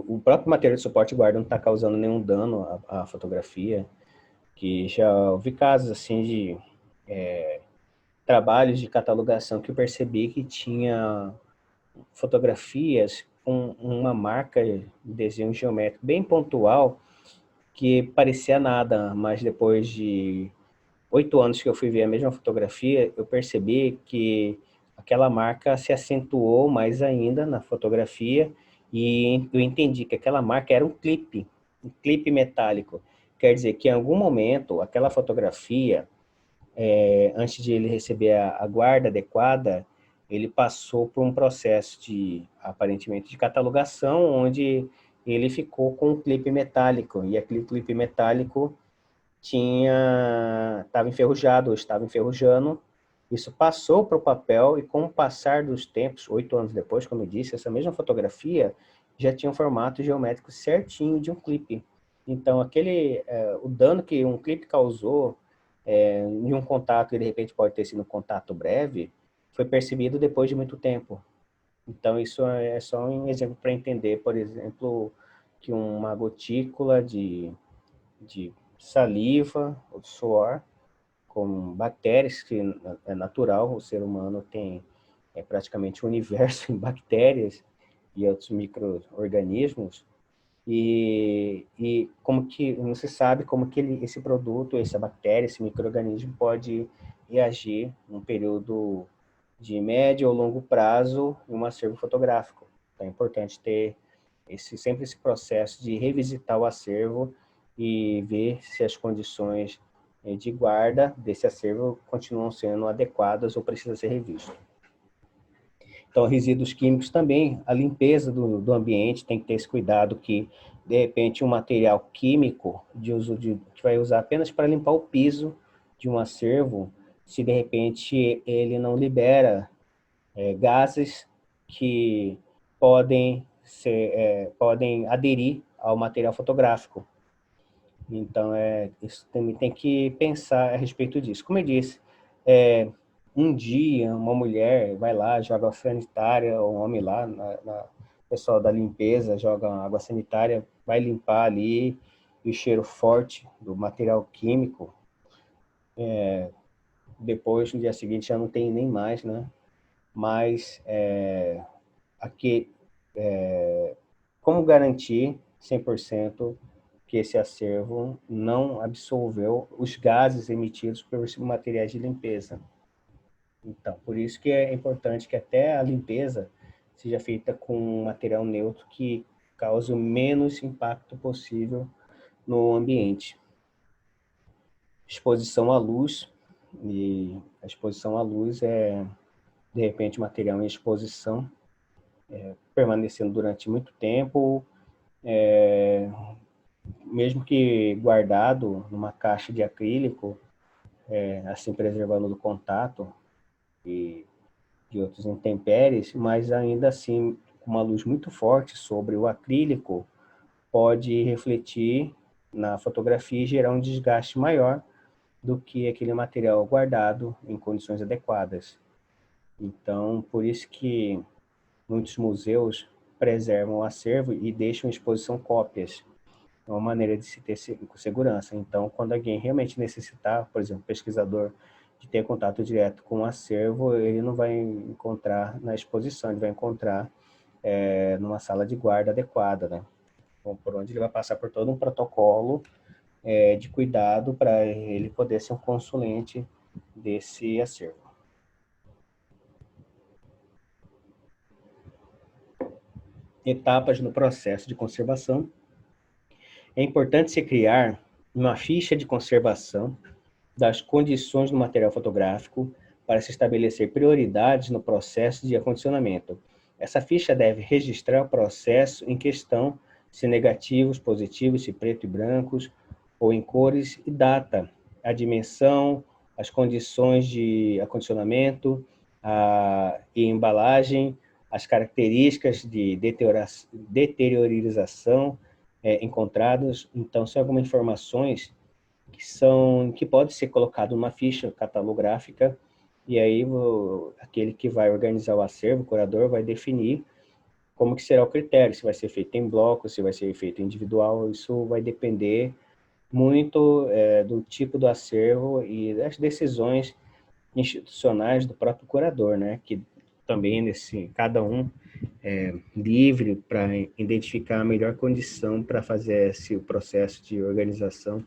o próprio material de suporte e guarda não está causando nenhum dano à fotografia, que já ouvi casos assim de trabalhos de catalogação que eu percebi que tinha fotografias com uma marca de desenho geométrico bem pontual que parecia nada, mas depois de 8 anos que eu fui ver a mesma fotografia, eu percebi que aquela marca se acentuou mais ainda na fotografia e eu entendi que aquela marca era um clipe metálico. Quer dizer que em algum momento aquela fotografia, antes de ele receber a guarda adequada, ele passou por um processo de, aparentemente, de catalogação, onde ele ficou com um clipe metálico, e aquele clipe metálico estava enferrujado, ou estava enferrujando. Isso passou para o papel, e com o passar dos tempos, 8 anos depois, como eu disse, essa mesma fotografia já tinha um formato geométrico certinho de um clipe. Então, o dano que um clipe causou em um contato, que de repente pode ter sido um contato breve, foi percebido depois de muito tempo. Então, isso é só um exemplo para entender, por exemplo, que uma gotícula de saliva ou de suor com bactérias, que é natural, o ser humano tem praticamente um universo em bactérias e outros micro-organismos, e como que não se sabe como que esse produto, essa bactéria, esse micro-organismo pode reagir num período de médio ou longo prazo em um acervo fotográfico. Então é importante ter sempre esse processo de revisitar o acervo e ver se as condições de guarda desse acervo continuam sendo adequadas ou precisa ser revisto. Então, resíduos químicos também, a limpeza do ambiente tem que ter esse cuidado que, de repente, um material químico que vai usar apenas para limpar o piso de um acervo, se de repente ele não libera gases que podem aderir ao material fotográfico. Então, isso também tem que pensar a respeito disso. Como eu disse, um dia uma mulher vai lá, joga água sanitária, um homem lá, pessoal da limpeza joga água sanitária, vai limpar ali, e o cheiro forte do material químico, depois, no dia seguinte, já não tem nem mais, né? Mas, aqui, como garantir 100% que esse acervo não absorveu os gases emitidos pelos materiais de limpeza? Então, por isso que é importante que até a limpeza seja feita com um material neutro que cause o menos impacto possível no ambiente. Exposição à luz, e a exposição à luz de repente, material em exposição, permanecendo durante muito tempo, mesmo que guardado numa caixa de acrílico, assim preservando do contato e de outros intempéries, mas ainda assim, com uma luz muito forte sobre o acrílico, pode refletir na fotografia e gerar um desgaste maior do que aquele material guardado em condições adequadas. Então, por isso que muitos museus preservam o acervo e deixam em exposição cópias. É uma maneira de se ter segurança. Então, quando alguém realmente necessitar, por exemplo, pesquisador, de ter contato direto com o acervo, ele não vai encontrar na exposição, ele vai encontrar numa sala de guarda adequada, né? Então, por onde ele vai passar por todo um protocolo de cuidado para ele poder ser um consulente desse acervo. etapas no processo de conservação, é importante se criar uma ficha de conservação das condições do material fotográfico para se estabelecer prioridades no processo de acondicionamento. Essa ficha deve registrar o processo em questão, se negativos, positivos, se preto e brancos, ou em cores, e data, a dimensão, as condições de acondicionamento e embalagem, as características de deteriorização encontradas. Então, são algumas informações que pode ser colocado numa ficha catalográfica, e aí aquele que vai organizar o acervo, o curador, vai definir como que será o critério, se vai ser feito em bloco, se vai ser feito individual. Isso vai depender muito do tipo do acervo e das decisões institucionais do próprio curador, né? Que também cada um é livre para identificar a melhor condição para fazer o processo de organização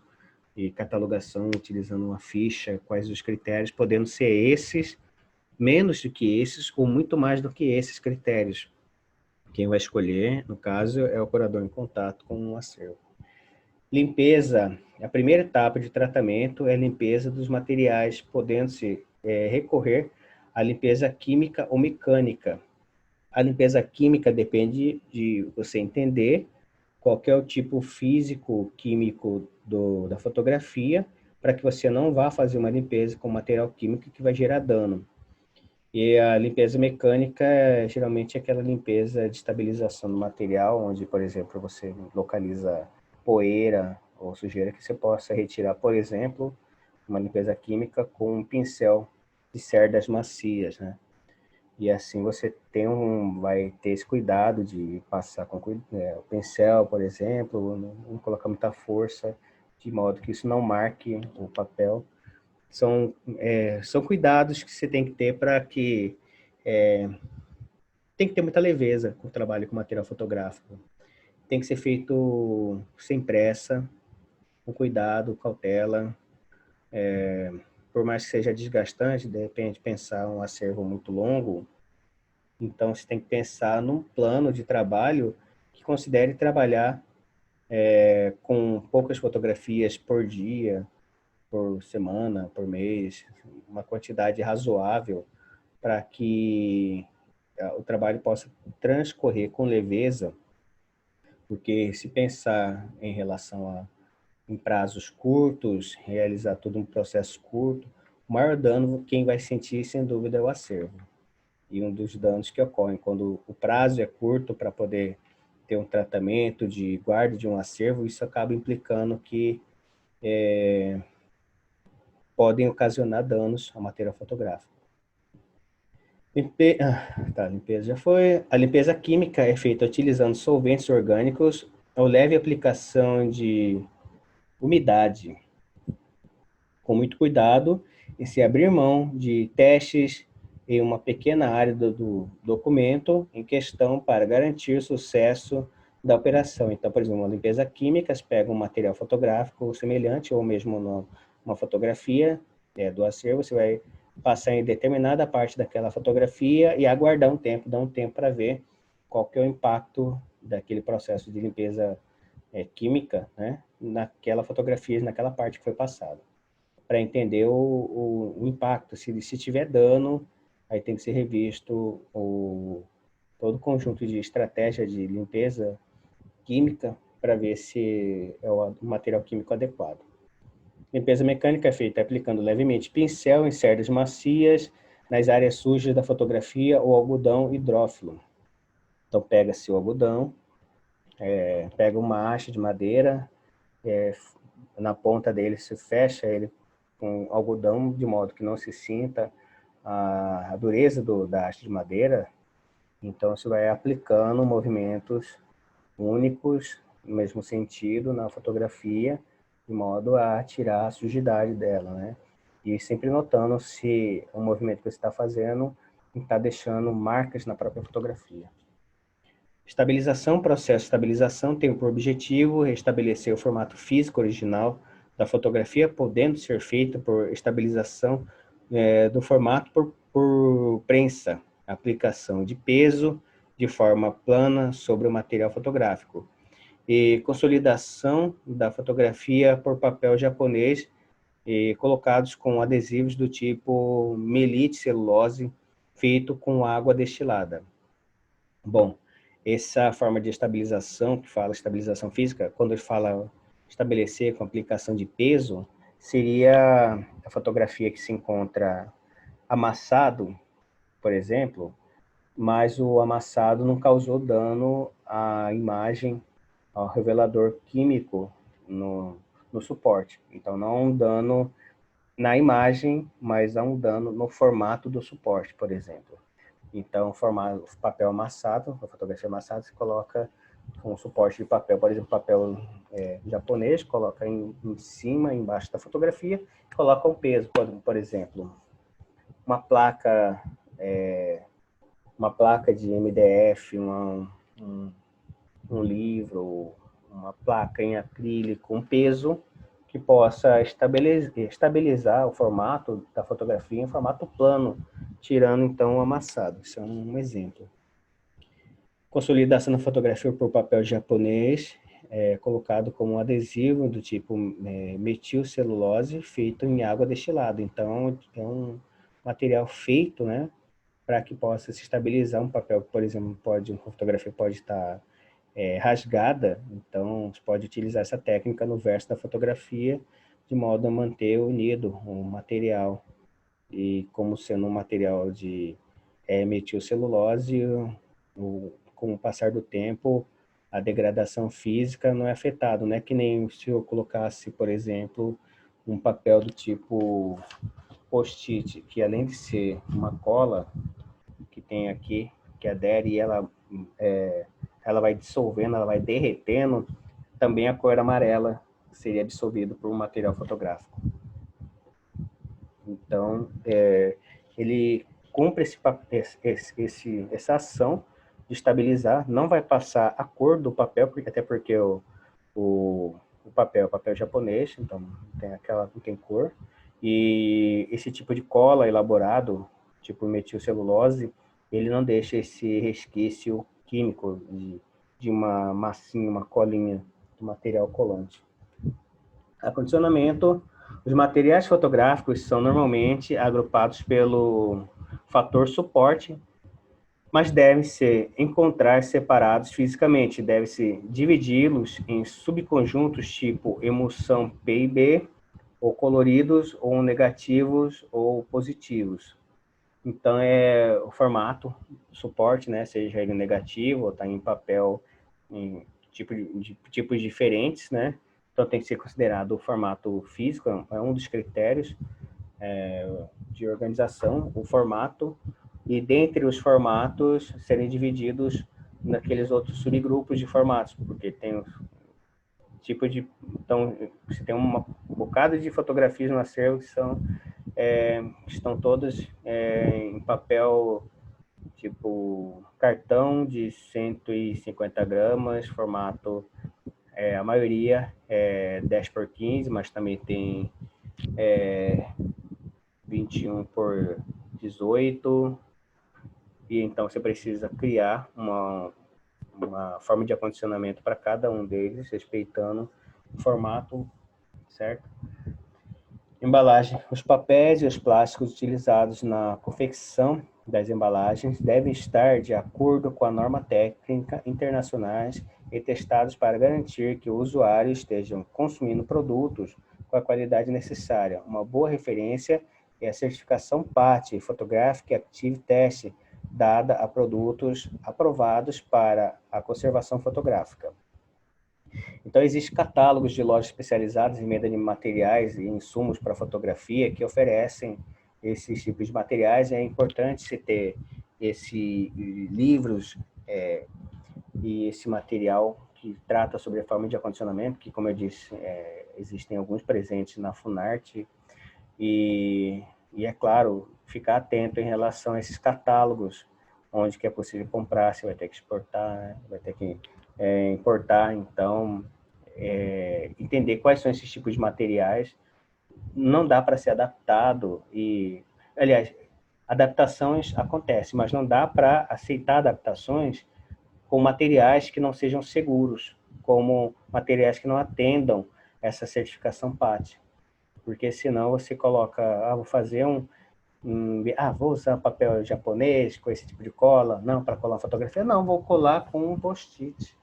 e catalogação utilizando uma ficha, quais os critérios, podendo ser esses, menos do que esses, ou muito mais do que esses critérios. Quem vai escolher, no caso, é o curador em contato com o acervo. Limpeza. A primeira etapa de tratamento é a limpeza dos materiais, podendo-se recorrer à limpeza química ou mecânica. A limpeza química depende de você entender qual é o tipo físico, químico da fotografia, para que você não vá fazer uma limpeza com material químico que vai gerar dano. E a limpeza mecânica geralmente é aquela limpeza de estabilização do material, onde, por exemplo, você localiza poeira ou sujeira que você possa retirar, por exemplo, uma limpeza química com um pincel de cerdas macias, né? E assim você vai ter esse cuidado de passar com o pincel, por exemplo, não colocar muita força, de modo que isso não marque o papel. São cuidados que você tem que ter para que... tem que ter muita leveza com o trabalho com material fotográfico. Tem que ser feito sem pressa, com cuidado, cautela. Por mais que seja desgastante, de repente, pensar um acervo muito longo, então você tem que pensar num plano de trabalho que considere trabalhar com poucas fotografias por dia, por semana, por mês, uma quantidade razoável para que o trabalho possa transcorrer com leveza, porque se pensar em relação em prazos curtos, realizar todo um processo curto, o maior dano quem vai sentir, sem dúvida, é o acervo. E um dos danos que ocorrem quando o prazo é curto para poder ter um tratamento de guarda de um acervo, isso acaba implicando que podem ocasionar danos ao material fotográfico. Limpeza já foi. A limpeza química é feita utilizando solventes orgânicos ou leve aplicação de umidade, com muito cuidado, e se abrir mão de testes em uma pequena área do documento em questão para garantir o sucesso da operação. Então, por exemplo, uma limpeza química, você pega um material fotográfico semelhante, ou mesmo uma fotografia do acervo, você vai passar em determinada parte daquela fotografia e aguardar dar um tempo para ver qual que é o impacto daquele processo de limpeza química, né, naquela fotografia, naquela parte que foi passada, para entender o impacto. Se tiver dano, aí tem que ser revisto todo o conjunto de estratégia de limpeza química para ver se é o material químico adequado. Limpeza mecânica é feita aplicando levemente pincel em cerdas macias nas áreas sujas da fotografia ou algodão hidrófilo. Então, pega-se o algodão, pega uma haste de madeira, na ponta dele se fecha ele com algodão, de modo que não se sinta a dureza da haste de madeira. Então, você vai aplicando movimentos únicos, no mesmo sentido, na fotografia, de modo a tirar a sujidade dela, né? E sempre notando se o movimento que você está fazendo está deixando marcas na própria fotografia. Estabilização. Processo de estabilização tem por objetivo restabelecer o formato físico original da fotografia, podendo ser feito por estabilização do formato por prensa, aplicação de peso, de forma plana sobre o material fotográfico. E consolidação da fotografia por papel japonês, colocados com adesivos do tipo melite celulose, feito com água destilada. Bom, essa forma de estabilização, que fala estabilização física, quando ele fala estabelecer com aplicação de peso, seria a fotografia que se encontra amassado, por exemplo, mas o amassado não causou dano à imagem, ao revelador químico no suporte. Então, não há um dano na imagem, mas há um dano no formato do suporte, por exemplo. Então, o papel amassado, a fotografia amassada, se coloca com um suporte de papel, por exemplo, papel japonês, coloca em cima, embaixo da fotografia, coloca um peso, por exemplo, uma placa de MDF, um livro, uma placa em acrílico, um peso que possa estabilizar o formato da fotografia em formato plano, tirando então o amassado. Isso é um exemplo. Consolidação da fotografia por papel japonês, colocado como um adesivo do tipo metilcelulose, feito em água destilada. Então, é um material feito, né, para que possa se estabilizar um papel, por exemplo, uma fotografia pode estar rasgada, então você pode utilizar essa técnica no verso da fotografia, de modo a manter unido o material. E como sendo um material de metilcelulose, com o passar do tempo, a degradação física não é afetada, não é que nem se eu colocasse, por exemplo, um papel do tipo post-it, que além de ser uma cola que tem aqui, que adere e ela vai dissolvendo, ela vai derretendo, também a cor amarela seria absorvida por um material fotográfico. Então, ele cumpre essa ação de estabilizar, não vai passar a cor do papel, até porque o papel japonês, então não tem cor, e esse tipo de cola elaborado, tipo metilcelulose, ele não deixa esse resquício químico de uma massinha, uma colinha de material colante. Acondicionamento. Os materiais fotográficos são normalmente agrupados pelo fator suporte, mas devem se encontrar separados fisicamente. Deve-se dividi-los em subconjuntos tipo emulsão P e B, ou coloridos, ou negativos, ou positivos. Então, o formato, suporte, né, seja ele negativo, ou está em papel, em tipos diferentes, né? Então, tem que ser considerado o formato físico, é um dos critérios de organização, o formato, e dentre os formatos serem divididos naqueles outros subgrupos de formatos, porque tem então, você tem um bocado de fotografias no acervo que estão todas em papel tipo cartão de 150 gramas, formato, a maioria é 10x15, mas também tem 21x18, e então você precisa criar uma forma de acondicionamento para cada um deles, respeitando o formato, certo? Embalagem. Os papéis e os plásticos utilizados na confecção das embalagens devem estar de acordo com a norma técnica internacionais e testados para garantir que o usuário esteja consumindo produtos com a qualidade necessária. Uma boa referência é a certificação PAT, Photographic Active Test, dada a produtos aprovados para a conservação fotográfica. Então, existem catálogos de lojas especializadas em venda de materiais e insumos para fotografia que oferecem esses tipos de materiais. É importante se ter livros e esse material que trata sobre a forma de acondicionamento, que, como eu disse, existem alguns presentes na Funarte, e é claro, ficar atento em relação a esses catálogos, onde que é possível comprar, você vai ter que exportar, né? Vai ter que importar, então, entender quais são esses tipos de materiais. Não dá para ser adaptado, e, aliás, adaptações acontecem, mas não dá para aceitar adaptações com materiais que não sejam seguros, como materiais que não atendam essa certificação PAT. Porque senão você coloca, vou fazer vou usar papel japonês com esse tipo de cola, não, para colar fotografia, não, vou colar com um post-it,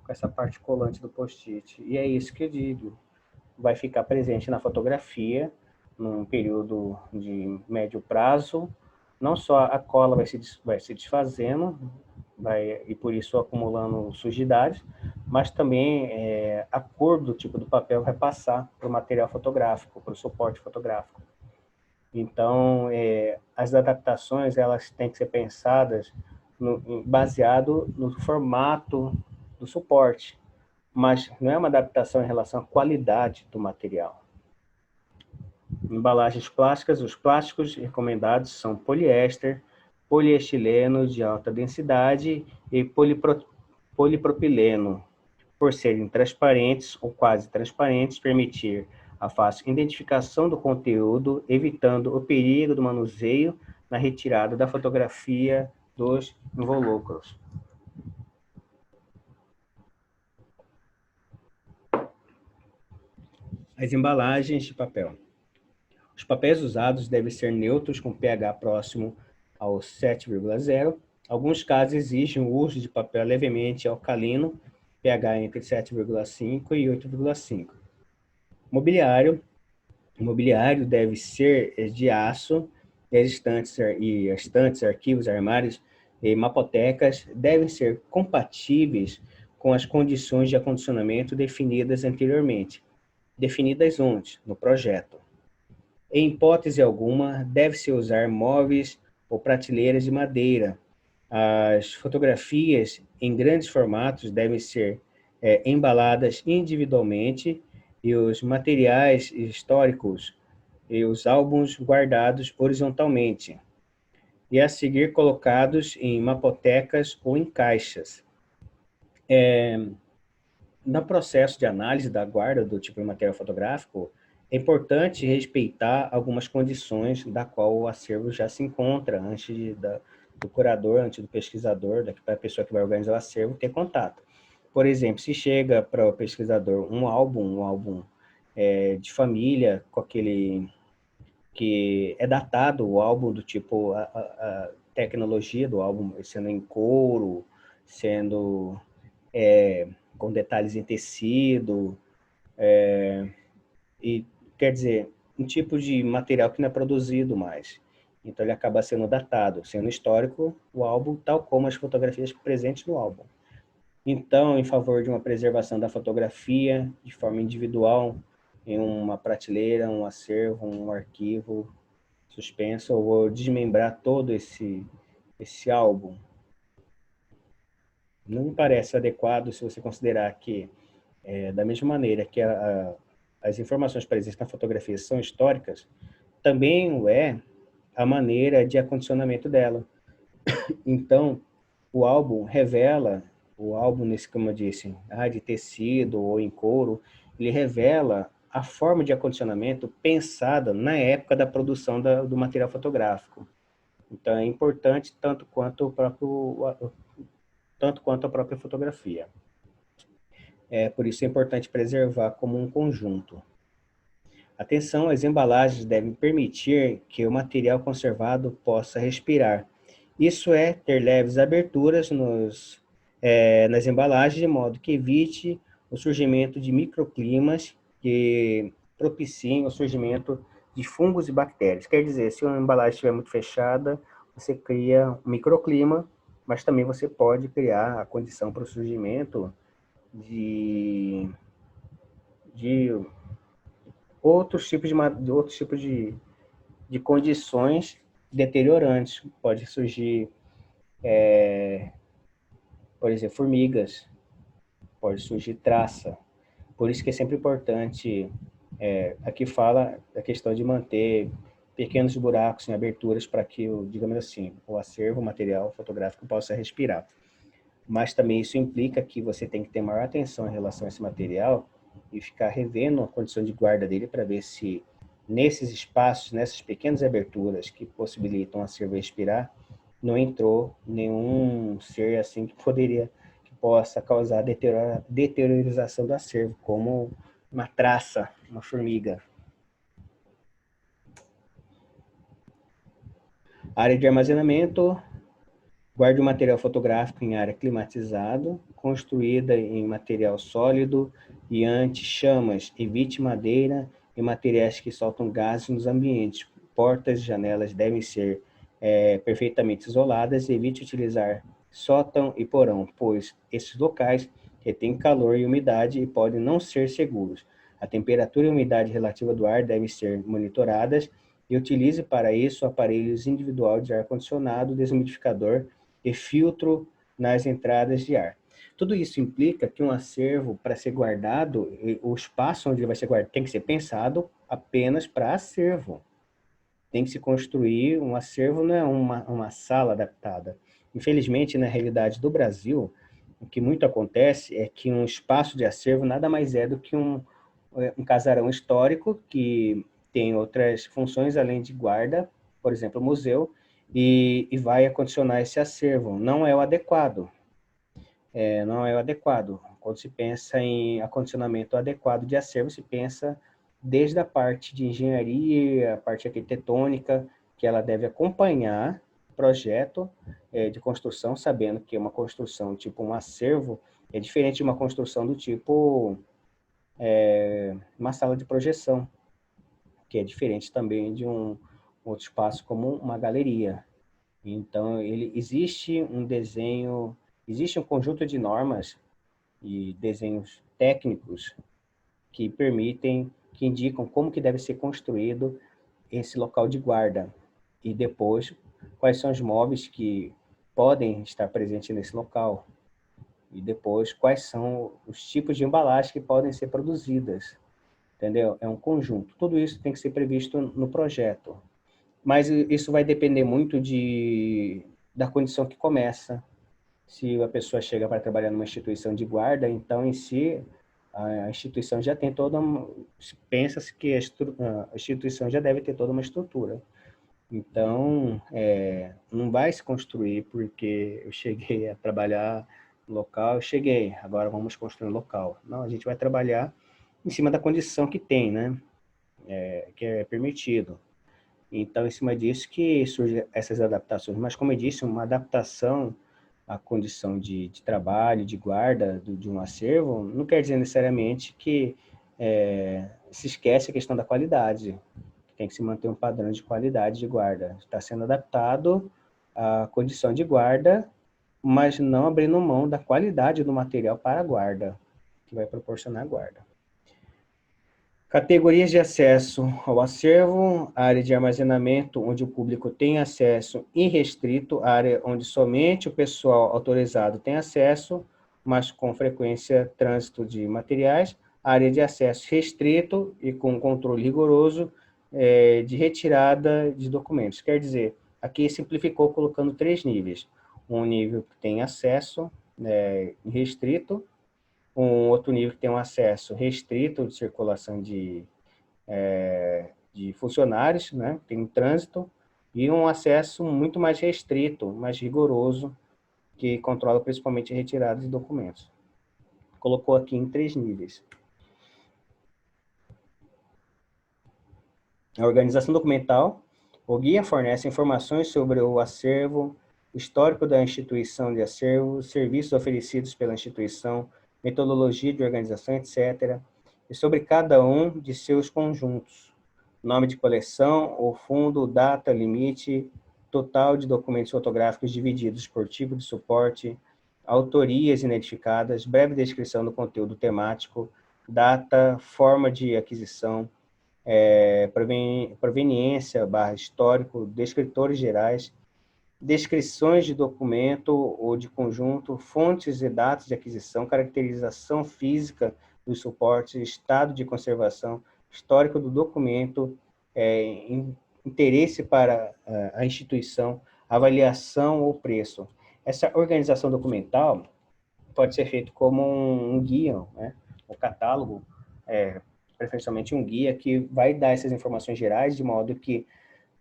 com essa parte colante do post-it. E é isso que eu digo, vai ficar presente na fotografia, num período de médio prazo, não só a cola vai se desfazendo, e por isso acumulando sujidades, mas também a cor do tipo do papel vai passar para o material fotográfico, para o suporte fotográfico. Então, as adaptações elas têm que ser pensadas baseado no formato do suporte, mas não é uma adaptação em relação à qualidade do material. Embalagens plásticas, os plásticos recomendados são poliéster, poliestileno de alta densidade e polipropileno, por serem transparentes ou quase transparentes, permitir a fácil identificação do conteúdo, evitando o perigo do manuseio na retirada da fotografia dos invólucros. As embalagens de papel. Os papéis usados devem ser neutros com pH próximo ao 7,0. Alguns casos exigem o uso de papel levemente alcalino, pH entre 7,5 e 8,5. Mobiliário. O mobiliário deve ser de aço e as estantes, arquivos, armários e mapotecas devem ser compatíveis com as condições de acondicionamento definidas anteriormente. Definidas onde? No projeto. Em hipótese alguma, deve-se usar móveis ou prateleiras de madeira. As fotografias em grandes formatos devem ser embaladas individualmente e os materiais históricos e os álbuns guardados horizontalmente e a seguir colocados em mapotecas ou em caixas. No processo de análise da guarda do tipo de material fotográfico, é importante respeitar algumas condições da qual o acervo já se encontra antes do curador, antes do pesquisador, da pessoa que vai organizar o acervo, ter contato. Por exemplo, se chega para o pesquisador um álbum de família, com aquele que é datado, o álbum do tipo, a tecnologia do álbum sendo em couro, sendo com detalhes em tecido, e quer dizer, um tipo de material que não é produzido mais. Então ele acaba sendo datado, sendo histórico o álbum, tal como as fotografias presentes no álbum. Então, em favor de uma preservação da fotografia de forma individual, em uma prateleira, um acervo, um arquivo suspenso, eu vou desmembrar todo esse álbum. Não me parece adequado se você considerar que, da mesma maneira que as informações presentes na fotografia são históricas, também o é a maneira de acondicionamento dela. Então, o álbum revela, como eu disse, de tecido ou em couro, ele revela a forma de acondicionamento pensada na época da produção do material fotográfico. Então, é importante tanto quanto a própria fotografia. Por isso é importante preservar como um conjunto. Atenção, as embalagens devem permitir que o material conservado possa respirar. Isso é ter leves aberturas nas embalagens, de modo que evite o surgimento de microclimas que propiciem o surgimento de fungos e bactérias. Quer dizer, se uma embalagem estiver muito fechada, você cria um microclima, mas também você pode criar a condição para o surgimento de outros tipos de condições deteriorantes. Pode surgir, por exemplo, formigas, pode surgir traça. Por isso que é sempre importante, aqui fala a questão de manter pequenos buracos em aberturas para que, digamos assim, o acervo, o material fotográfico possa respirar. Mas também isso implica que você tem que ter maior atenção em relação a esse material e ficar revendo a condição de guarda dele para ver se nesses espaços, nessas pequenas aberturas que possibilitam o acervo respirar, não entrou nenhum ser assim que possa causar deteriorização do acervo, como uma traça, uma formiga. Área de armazenamento: guarde o material fotográfico em área climatizada, construída em material sólido e anti-chamas. Evite madeira e materiais que soltam gases nos ambientes. Portas e janelas devem ser perfeitamente isoladas. Evite utilizar sótão e porão, pois esses locais retêm calor e umidade e podem não ser seguros. A temperatura e a umidade relativa do ar devem ser monitoradas e utilize para isso aparelhos individuais de ar-condicionado, desumidificador e filtro nas entradas de ar. Tudo isso implica que um acervo, para ser guardado, o espaço onde ele vai ser guardado tem que ser pensado apenas para acervo. Tem que se construir um acervo, não é uma sala adaptada. Infelizmente, na realidade do Brasil, o que muito acontece é que um espaço de acervo nada mais é do que um casarão histórico que tem outras funções além de guarda, por exemplo, museu, e vai acondicionar esse acervo. Não é o adequado. Não é o adequado. Quando se pensa em acondicionamento adequado de acervo, se pensa desde a parte de engenharia, a parte arquitetônica, que ela deve acompanhar o projeto de construção, sabendo que uma construção tipo um acervo é diferente de uma construção do tipo uma sala de projeção, que é diferente também de um outro espaço como uma galeria. Então, existe um desenho, existe um conjunto de normas e desenhos técnicos que permitem, que indicam como que deve ser construído esse local de guarda e depois quais são os móveis que podem estar presentes nesse local e depois quais são os tipos de embalagem que podem ser produzidas, entendeu? É um conjunto. Tudo isso tem que ser previsto no projeto. Mas isso vai depender muito da condição que começa. Se a pessoa chega para trabalhar numa instituição de guarda, então, em si, a instituição já tem toda uma... Pensa-se que a instituição já deve ter toda uma estrutura. Então, não vai se construir porque eu cheguei a trabalhar no local, eu cheguei, agora vamos construir um local. Não, a gente vai trabalhar em cima da condição que tem, né? Que é permitido. Então, em cima disso que surgem essas adaptações. Mas, como eu disse, uma adaptação à condição de trabalho, de guarda de um acervo, não quer dizer necessariamente que se esquece a questão da qualidade. Tem que se manter um padrão de qualidade de guarda. Está sendo adaptado à condição de guarda, mas não abrindo mão da qualidade do material para a guarda, que vai proporcionar a guarda. Categorias de acesso ao acervo: área de armazenamento, onde o público tem acesso irrestrito, área onde somente o pessoal autorizado tem acesso, mas com frequência trânsito de materiais, área de acesso restrito e com controle rigoroso de retirada de documentos. Quer dizer, aqui simplificou colocando 3 níveis. Um nível que tem acesso restrito, um outro nível que tem um acesso restrito de circulação de funcionários, né? Tem um trânsito, e um acesso muito mais restrito, mais rigoroso, que controla principalmente a retirada de documentos. Colocou aqui em 3 níveis. A organização documental: o guia fornece informações sobre o acervo, o histórico da instituição de acervo, serviços oferecidos pela instituição, metodologia de organização, etc., e sobre cada um de seus conjuntos: nome de coleção, o fundo, data, limite, total de documentos fotográficos divididos por tipo de suporte, autorias identificadas, breve descrição do conteúdo temático, data, forma de aquisição, proveniência / histórico, descritores gerais, descrições de documento ou de conjunto, fontes e datas de aquisição, caracterização física dos suportes, estado de conservação, histórico do documento, interesse para a instituição, avaliação ou preço. Essa organização documental pode ser feita como um guia, né? Um catálogo preferencialmente um guia, que vai dar essas informações gerais, de modo que,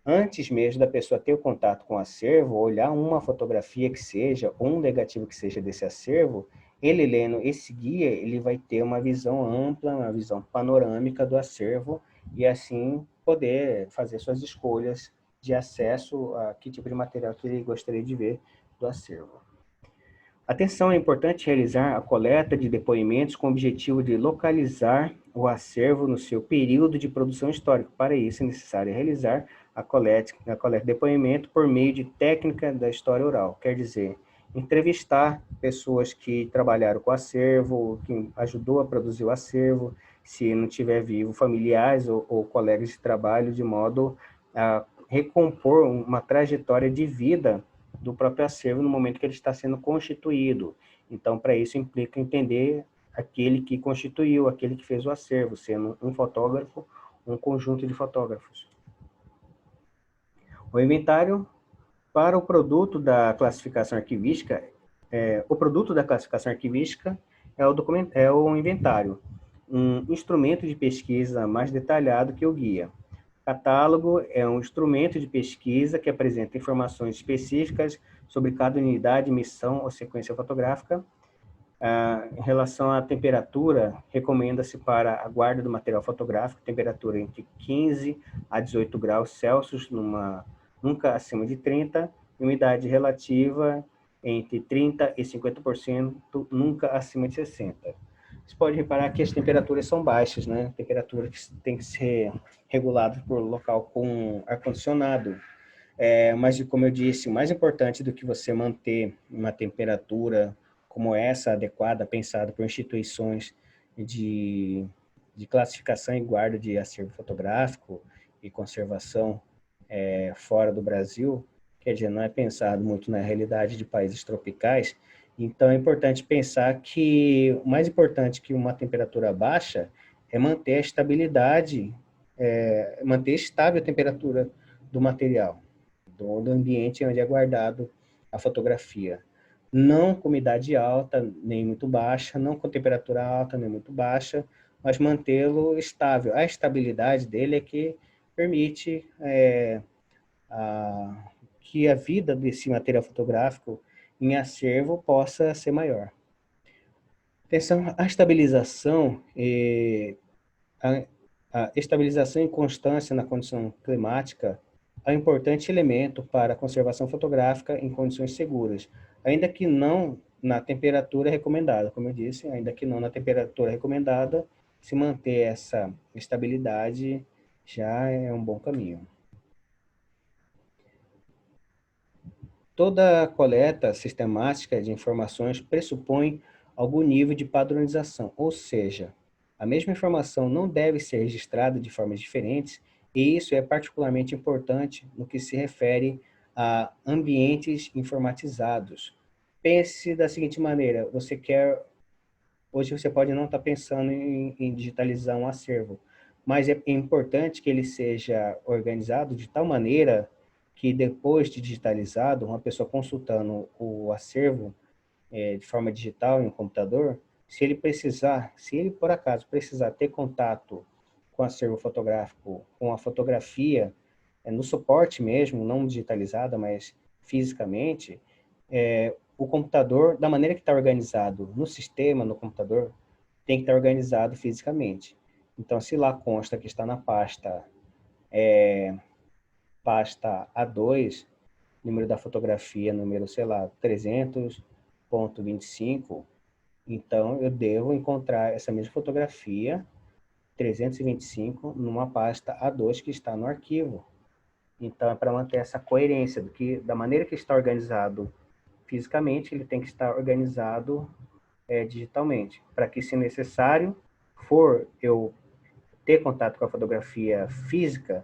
antes mesmo da pessoa ter o contato com o acervo, olhar uma fotografia que seja, ou um negativo que seja desse acervo, ele lendo esse guia, ele vai ter uma visão ampla, uma visão panorâmica do acervo, e assim poder fazer suas escolhas de acesso a que tipo de material que ele gostaria de ver do acervo. Atenção, é importante realizar a coleta de depoimentos com o objetivo de localizar o acervo no seu período de produção histórica. Para isso, é necessário realizar a coleta de depoimento por meio de técnica da história oral. Quer dizer, entrevistar pessoas que trabalharam com o acervo, que ajudou a produzir o acervo, se não tiver vivo, familiares ou colegas de trabalho, de modo a recompor uma trajetória de vida do próprio acervo no momento que ele está sendo constituído. Então, para isso, implica entender aquele que constituiu, aquele que fez o acervo, sendo um fotógrafo, um conjunto de fotógrafos. O inventário para o produto da classificação arquivística, o produto da classificação arquivística é o inventário, um instrumento de pesquisa mais detalhado que o guia. Catálogo é um instrumento de pesquisa que apresenta informações específicas sobre cada unidade, missão ou sequência fotográfica. Em relação à temperatura, recomenda-se para a guarda do material fotográfico, temperatura entre 15 a 18 graus Celsius, nunca acima de 30, e umidade relativa entre 30 e 50%, nunca acima de 60%. Você pode reparar que as temperaturas são baixas, né? Temperatura que tem que ser regulada por local com ar-condicionado. Mas, como eu disse, o mais importante do que você manter uma temperatura como essa, adequada, pensada por instituições de classificação e guarda de acervo fotográfico e conservação fora do Brasil, quer dizer, não é pensado muito na realidade de países tropicais. Então, é importante pensar que o mais importante que uma temperatura baixa é manter a estabilidade, manter estável a temperatura do material, do ambiente onde é guardado a fotografia. Não com umidade alta, nem muito baixa, não com temperatura alta, nem muito baixa, mas mantê-lo estável. A estabilidade dele é que permite que a vida desse material fotográfico em acervo possa ser maior. Atenção, a estabilização e constância na condição climática é um importante elemento para a conservação fotográfica em condições seguras, ainda que não na temperatura recomendada. Como eu disse, ainda que não na temperatura recomendada, se manter essa estabilidade já é um bom caminho. Toda coleta sistemática de informações pressupõe algum nível de padronização, ou seja, a mesma informação não deve ser registrada de formas diferentes, e isso é particularmente importante no que se refere a ambientes informatizados. Pense da seguinte maneira: hoje você pode não estar pensando em digitalizar um acervo, mas é importante que ele seja organizado de tal maneira que depois de digitalizado, uma pessoa consultando o acervo de forma digital em um computador, se ele por acaso precisar ter contato com o acervo fotográfico, com a fotografia, no suporte mesmo, não digitalizada, mas fisicamente, o computador, da maneira que está organizado no sistema, no computador, tem que estar organizado fisicamente. Então, se lá consta que está na pasta A2, número da fotografia, número, sei lá, 300.25, então eu devo encontrar essa mesma fotografia, 325, numa pasta A2 que está no arquivo. Então, é para manter essa coerência da maneira que está organizado fisicamente, ele tem que estar organizado digitalmente, para que, se necessário for eu ter contato com a fotografia física,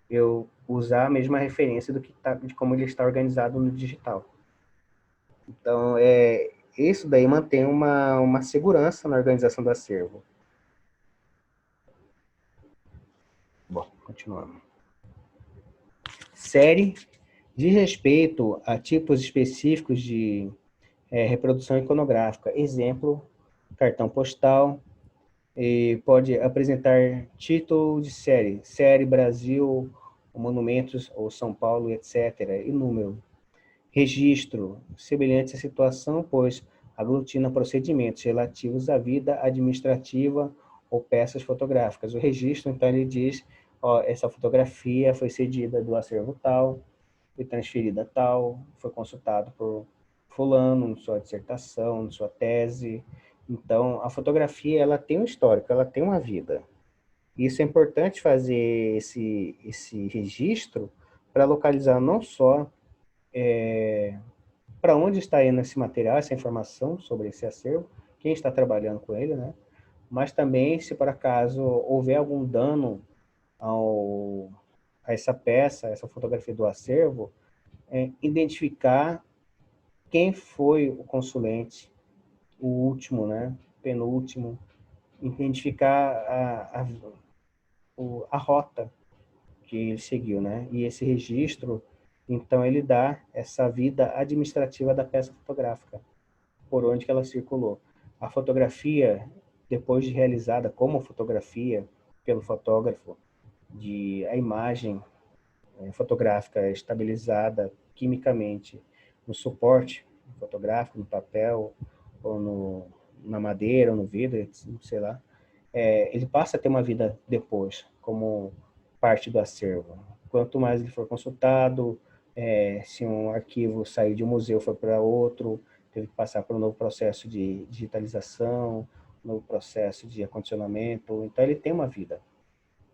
eu usar a mesma referência de como ele está organizado no digital. Então, isso daí mantém uma segurança na organização do acervo. Bom, continuando. Série diz respeito a tipos específicos de reprodução iconográfica. Exemplo, cartão postal, E pode apresentar título de série Brasil, monumentos ou São Paulo, etc. e número. Registro, semelhante à situação, pois aglutina procedimentos relativos à vida administrativa ou peças fotográficas. O registro, então, ele diz, ó, essa fotografia foi cedida do acervo tal, foi transferida tal, foi consultado por fulano, em sua dissertação, em sua tese. Então, a fotografia, ela tem um histórico, ela tem uma vida. Isso é importante fazer esse registro para localizar não só para onde está indo esse material, essa informação sobre esse acervo, quem está trabalhando com ele, né? Mas também, se por acaso houver algum dano a essa peça, essa fotografia do acervo, identificar quem foi o consulente, o último, né? Penúltimo, identificar a rota que ele seguiu, né? E esse registro, então, ele dá essa vida administrativa da peça fotográfica, por onde que ela circulou. A fotografia, depois de realizada como fotografia pelo fotógrafo, a imagem fotográfica estabilizada quimicamente no suporte fotográfico, no papel, ou na madeira, ou no vidro, sei lá, ele passa a ter uma vida depois, como parte do acervo. Quanto mais ele for consultado, se um arquivo sair de um museu for para outro, teve que passar por um novo processo de digitalização, um novo processo de acondicionamento, então ele tem uma vida.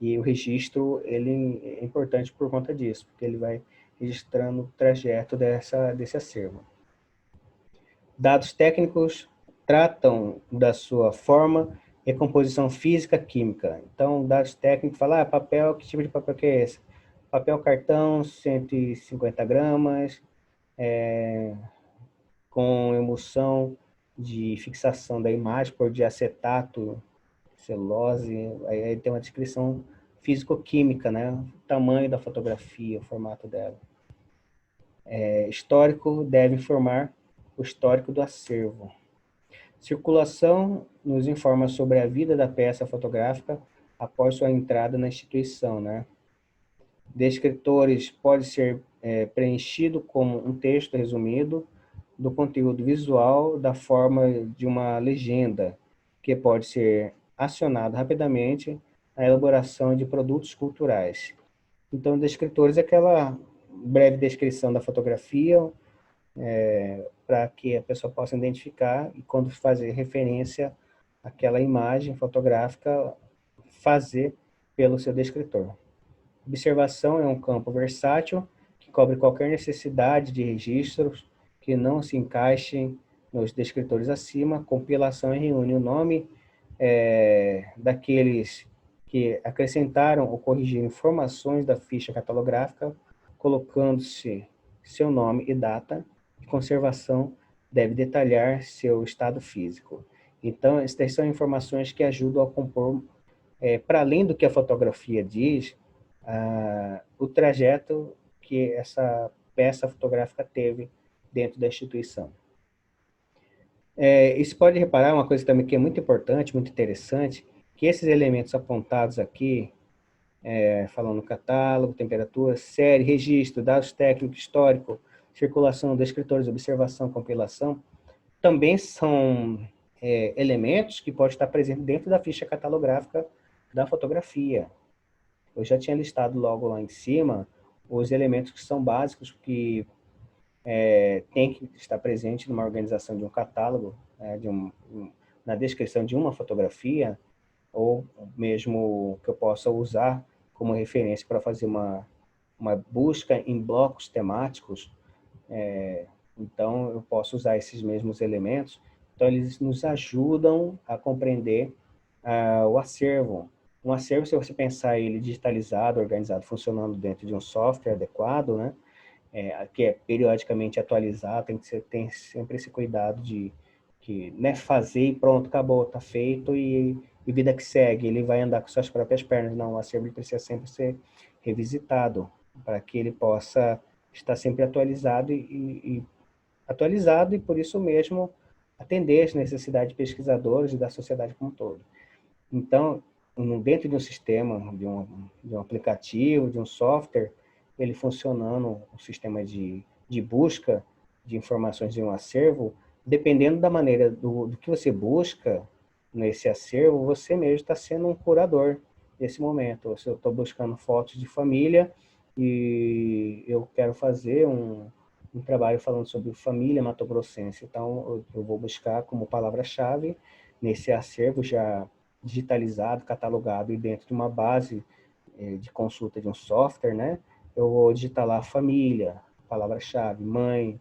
E o registro, ele é importante por conta disso, porque ele vai registrando o trajeto desse acervo. Dados técnicos tratam da sua forma e composição física química. Então, dados técnicos, falar, papel, que tipo de papel que é esse? Papel cartão, 150 gramas, com emulsão de fixação da imagem por diacetato, celulose, aí tem uma descrição físico-química, né? O tamanho da fotografia, o formato dela. Histórico deve informar o histórico do acervo. Circulação nos informa sobre a vida da peça fotográfica após sua entrada na instituição, né? Descritores pode ser preenchido como um texto resumido do conteúdo visual da forma de uma legenda, que pode ser acionado rapidamente na elaboração de produtos culturais. Então, descritores é aquela breve descrição da fotografia, para que a pessoa possa identificar e quando fazer referência àquela imagem fotográfica, fazer pelo seu descritor. Observação é um campo versátil que cobre qualquer necessidade de registros que não se encaixem nos descritores acima. Compilação reúne o nome daqueles que acrescentaram ou corrigiram informações da ficha catalográfica, colocando-se seu nome e data. E conservação deve detalhar seu estado físico. Então, essas são informações que ajudam a compor, para além do que a fotografia diz, o trajeto que essa peça fotográfica teve dentro da instituição. E se pode reparar uma coisa também que é muito importante, muito interessante, que esses elementos apontados aqui, falando no catálogo, temperatura, série, registro, dados técnicos, histórico, circulação, descritores, observação, compilação, também são elementos que podem estar presentes dentro da ficha catalográfica da fotografia. Eu já tinha listado logo lá em cima os elementos que são básicos que tem que estar presente numa organização de um catálogo, na descrição de uma fotografia, ou mesmo que eu possa usar como referência para fazer uma busca em blocos temáticos. Então, eu posso usar esses mesmos elementos. Então, eles nos ajudam a compreender o acervo. Um acervo, se você pensar ele digitalizado, organizado, funcionando dentro de um software adequado, né, que é periodicamente atualizado, tem sempre esse cuidado de que não é fazer e pronto, acabou, está feito e vida que segue, ele vai andar com suas próprias pernas. Não, o acervo precisa sempre ser revisitado para que ele possa estar sempre atualizado e por isso mesmo atender as necessidades de pesquisadores e da sociedade como um todo. Então, dentro de um sistema, de um aplicativo, de um software, ele funcionando, um sistema de busca de informações de um acervo, dependendo da maneira do que você busca nesse acervo, você mesmo está sendo um curador nesse momento. Se eu estou buscando fotos de família e eu quero fazer um trabalho falando sobre família mato-grossense, então eu vou buscar como palavra-chave nesse acervo já digitalizado, catalogado e dentro de uma base de consulta de um software, né? Eu vou digitar lá família, palavra-chave, mãe,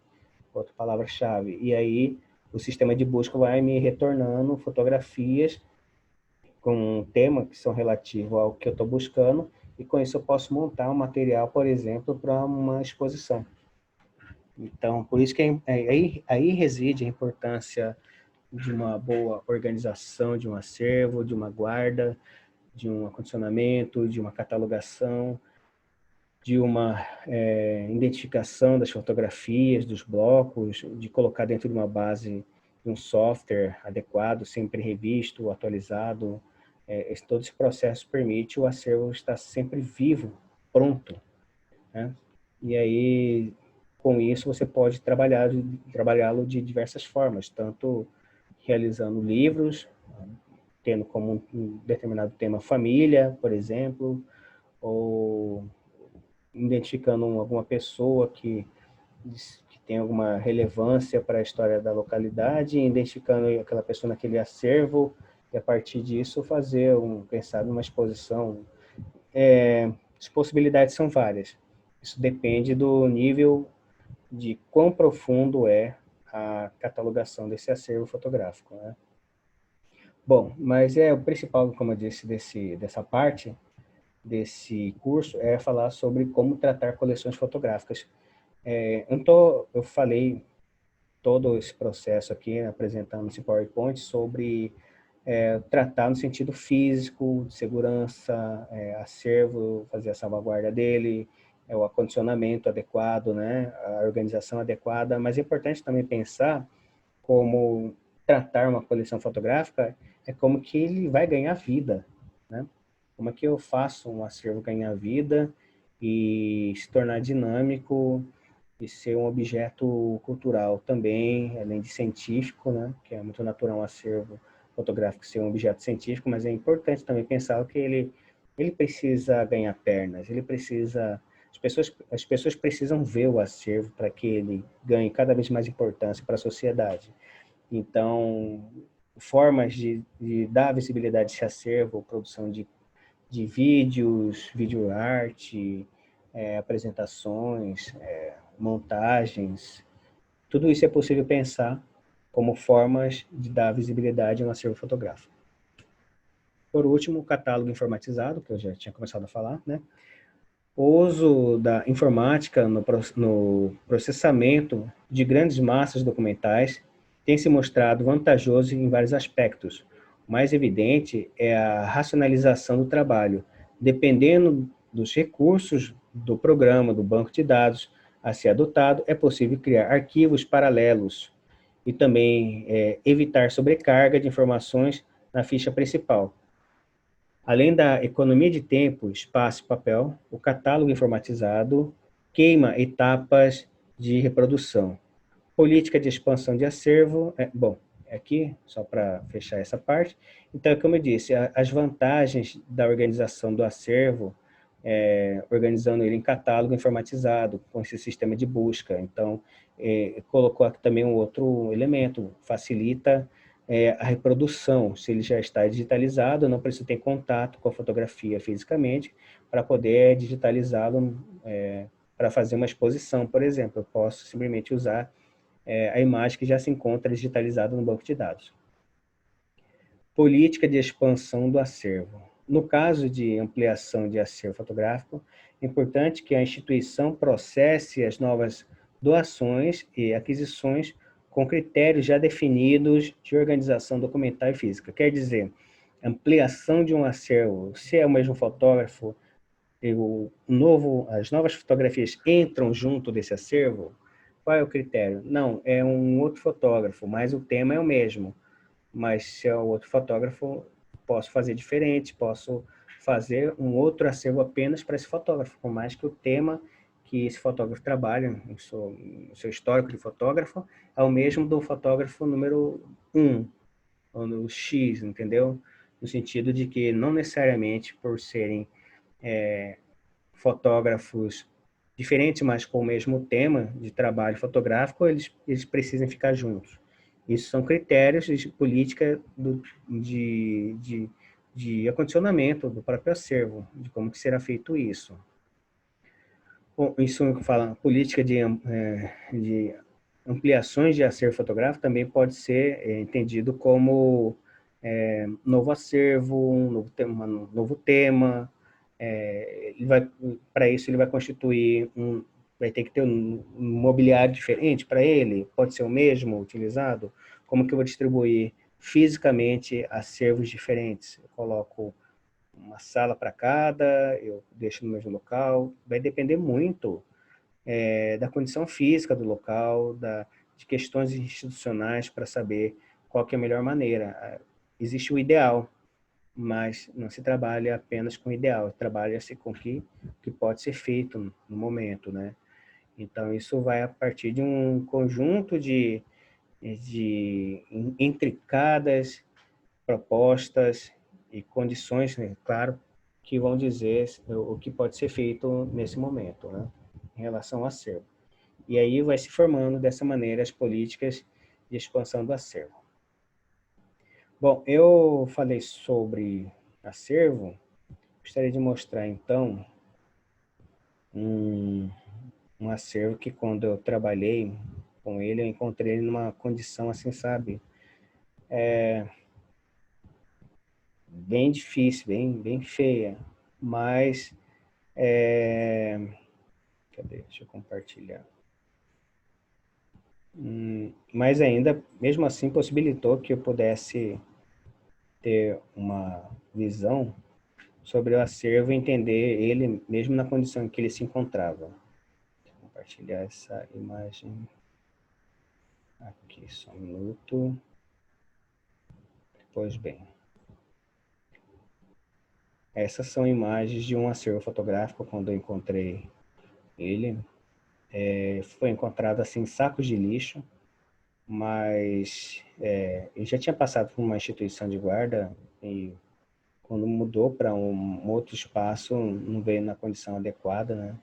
outra palavra-chave. E aí o sistema de busca vai me retornando fotografias com um tema que são relativos ao que eu estou buscando, e com isso eu posso montar um material, por exemplo, para uma exposição. Então, por isso que aí reside a importância de uma boa organização de um acervo, de uma guarda, de um acondicionamento, de uma catalogação, de uma identificação das fotografias, dos blocos, de colocar dentro de uma base de um software adequado, sempre revisto, atualizado. Todo esse processo permite o acervo estar sempre vivo, pronto, né? E aí, com isso, você pode trabalhá-lo de diversas formas, tanto realizando livros, tendo como um determinado tema família, por exemplo, ou identificando alguma pessoa que tem alguma relevância para a história da localidade, identificando aquela pessoa naquele acervo, e a partir disso fazer, quem sabe, uma exposição. As possibilidades são várias. Isso depende do nível de quão profundo é a catalogação desse acervo fotográfico, né? Bom, mas o principal, como eu disse, dessa parte, desse curso, é falar sobre como tratar coleções fotográficas. Eu falei todo esse processo aqui, apresentando esse PowerPoint, sobre tratar no sentido físico, de segurança, acervo, fazer a salvaguarda dele, o acondicionamento adequado, né, a organização adequada, mas é importante também pensar como tratar uma coleção fotográfica é como que ele vai ganhar vida, né? Como é que eu faço um acervo ganhar vida e se tornar dinâmico e ser um objeto cultural também, além de científico, né? Que é muito natural um acervo fotográfico ser um objeto científico, mas é importante também pensar que ele precisa ganhar pernas, ele precisa as pessoas precisam ver o acervo para que ele ganhe cada vez mais importância para a sociedade. Então, formas de dar visibilidade a esse acervo, produção de vídeos, vídeo arte, apresentações, montagens, tudo isso é possível pensar como formas de dar visibilidade a um acervo fotográfico. Por último, o catálogo informatizado, que eu já tinha começado a falar, né? O uso da informática no processamento de grandes massas documentais tem se mostrado vantajoso em vários aspectos. O mais evidente é a racionalização do trabalho. Dependendo dos recursos do programa, do banco de dados a ser adotado, é possível criar arquivos paralelos e também evitar sobrecarga de informações na ficha principal. Além da economia de tempo, espaço e papel, o catálogo informatizado queima etapas de reprodução. Política de expansão de acervo, aqui, só para fechar essa parte. Então, como eu disse, as vantagens da organização do acervo, organizando ele em catálogo informatizado, com esse sistema de busca. Então, colocou aqui também um outro elemento, facilita a reprodução, se ele já está digitalizado, não precisa ter contato com a fotografia fisicamente, para poder digitalizá-lo para fazer uma exposição, por exemplo. Eu posso simplesmente usar a imagem que já se encontra digitalizada no banco de dados. Política de expansão do acervo. No caso de ampliação de acervo fotográfico, é importante que a instituição processe as novas doações e aquisições com critérios já definidos de organização documental e física. Quer dizer, ampliação de um acervo, se é o mesmo fotógrafo, as novas fotografias entram junto desse acervo, qual é o critério? Não, é um outro fotógrafo, mas o tema é o mesmo. Mas se é o outro fotógrafo, posso fazer diferente, posso fazer um outro acervo apenas para esse fotógrafo, por mais que o tema que esse fotógrafo trabalha, o seu histórico de fotógrafo, é o mesmo do fotógrafo número 1, ou no X, entendeu? No sentido de que não necessariamente por serem fotógrafos diferentes, mas com o mesmo tema de trabalho fotográfico, eles precisam ficar juntos. Isso são critérios de política de acondicionamento do próprio acervo, de como que será feito isso. Bom, isso fala política de ampliações de acervo fotográfico também pode ser entendido como novo acervo, um novo tema. Para isso ele vai constituir vai ter que ter um mobiliário diferente para ele, pode ser o mesmo utilizado. Como que eu vou distribuir fisicamente acervos diferentes? Eu coloco uma sala para cada, eu deixo no mesmo local, vai depender muito da condição física do local, de questões institucionais para saber qual que é a melhor maneira. Existe o ideal, mas não se trabalha apenas com o ideal, trabalha-se com o que pode ser feito no momento, né? Então, isso vai a partir de um conjunto de intricadas propostas e condições, né, claro, que vão dizer o que pode ser feito nesse momento, né, em relação ao acervo. E aí vai se formando dessa maneira as políticas de expansão do acervo. Bom, eu falei sobre acervo, gostaria de mostrar então um acervo que quando eu trabalhei com ele, eu encontrei ele numa condição assim, sabe, bem difícil, bem feia, mas cadê? Deixa eu compartilhar. Mas ainda, mesmo assim, possibilitou que eu pudesse ter uma visão sobre o acervo e entender ele, mesmo na condição em que ele se encontrava. Vou compartilhar essa imagem aqui, só um minuto. Pois bem. Essas são imagens de um acervo fotográfico quando eu encontrei ele. Foi encontrado assim em sacos de lixo, mas ele já tinha passado por uma instituição de guarda e quando mudou para um outro espaço não veio na condição adequada, né?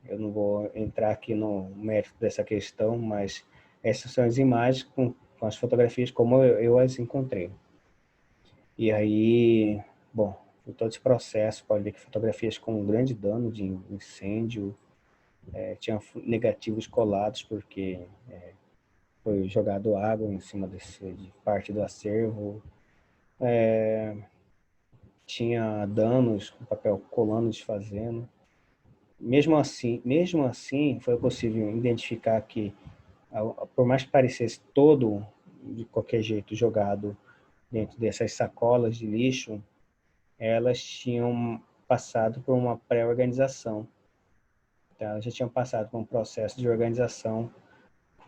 Eu não vou entrar aqui no mérito dessa questão, mas essas são as imagens com as fotografias como eu as encontrei. E aí, bom, em todo esse processo pode ver que fotografias com um grande dano de incêndio, tinham negativos colados porque foi jogado água em cima de parte do acervo, tinha danos, o papel colando, desfazendo. Mesmo assim, foi possível identificar que, por mais que parecesse todo de qualquer jeito jogado dentro dessas sacolas de lixo, elas tinham passado por uma pré-organização. Então, elas já tinham passado por um processo de organização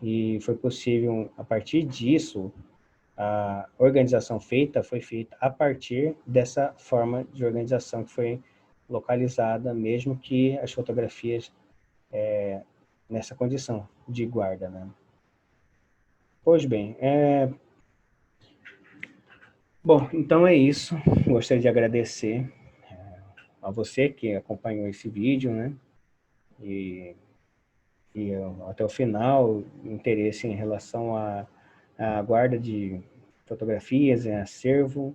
e foi possível, a partir disso, a organização foi feita a partir dessa forma de organização que foi localizada, mesmo que as fotografias nessa condição de guarda, né? Pois bem, bom, então é isso. Gostaria de agradecer a você que acompanhou esse vídeo, né? E até o final, interesse em relação à guarda de fotografias em acervo.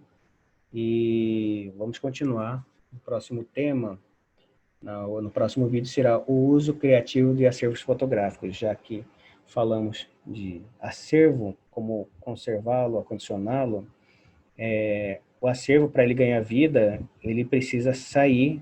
E vamos continuar. O próximo tema, no próximo vídeo, será o uso criativo de acervos fotográficos, já que falamos de acervo, como conservá-lo, acondicioná-lo. O acervo, para ele ganhar vida, ele precisa sair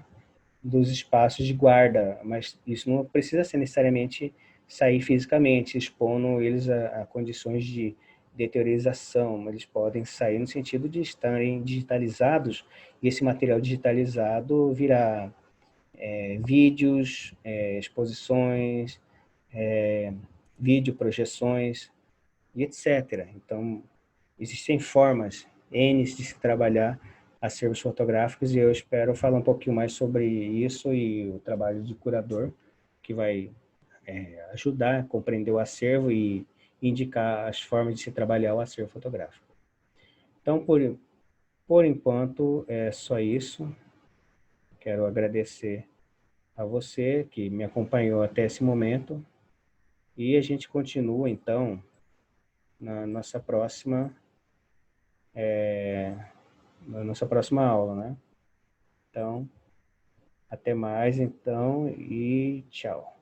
dos espaços de guarda, mas isso não precisa ser necessariamente sair fisicamente, expondo eles a condições de deteriorização. Eles podem sair no sentido de estarem digitalizados, e esse material digitalizado virá vídeos, exposições, vídeo projeções e etc. Então, existem formas N de se trabalhar acervos fotográficos, e eu espero falar um pouquinho mais sobre isso e o trabalho de curador, que vai ajudar a compreender o acervo e indicar as formas de se trabalhar o acervo fotográfico. Então, por enquanto, é só isso. Quero agradecer a você que me acompanhou até esse momento, e a gente continua, então, na nossa próxima, aula, né? Então, até mais, então, e tchau.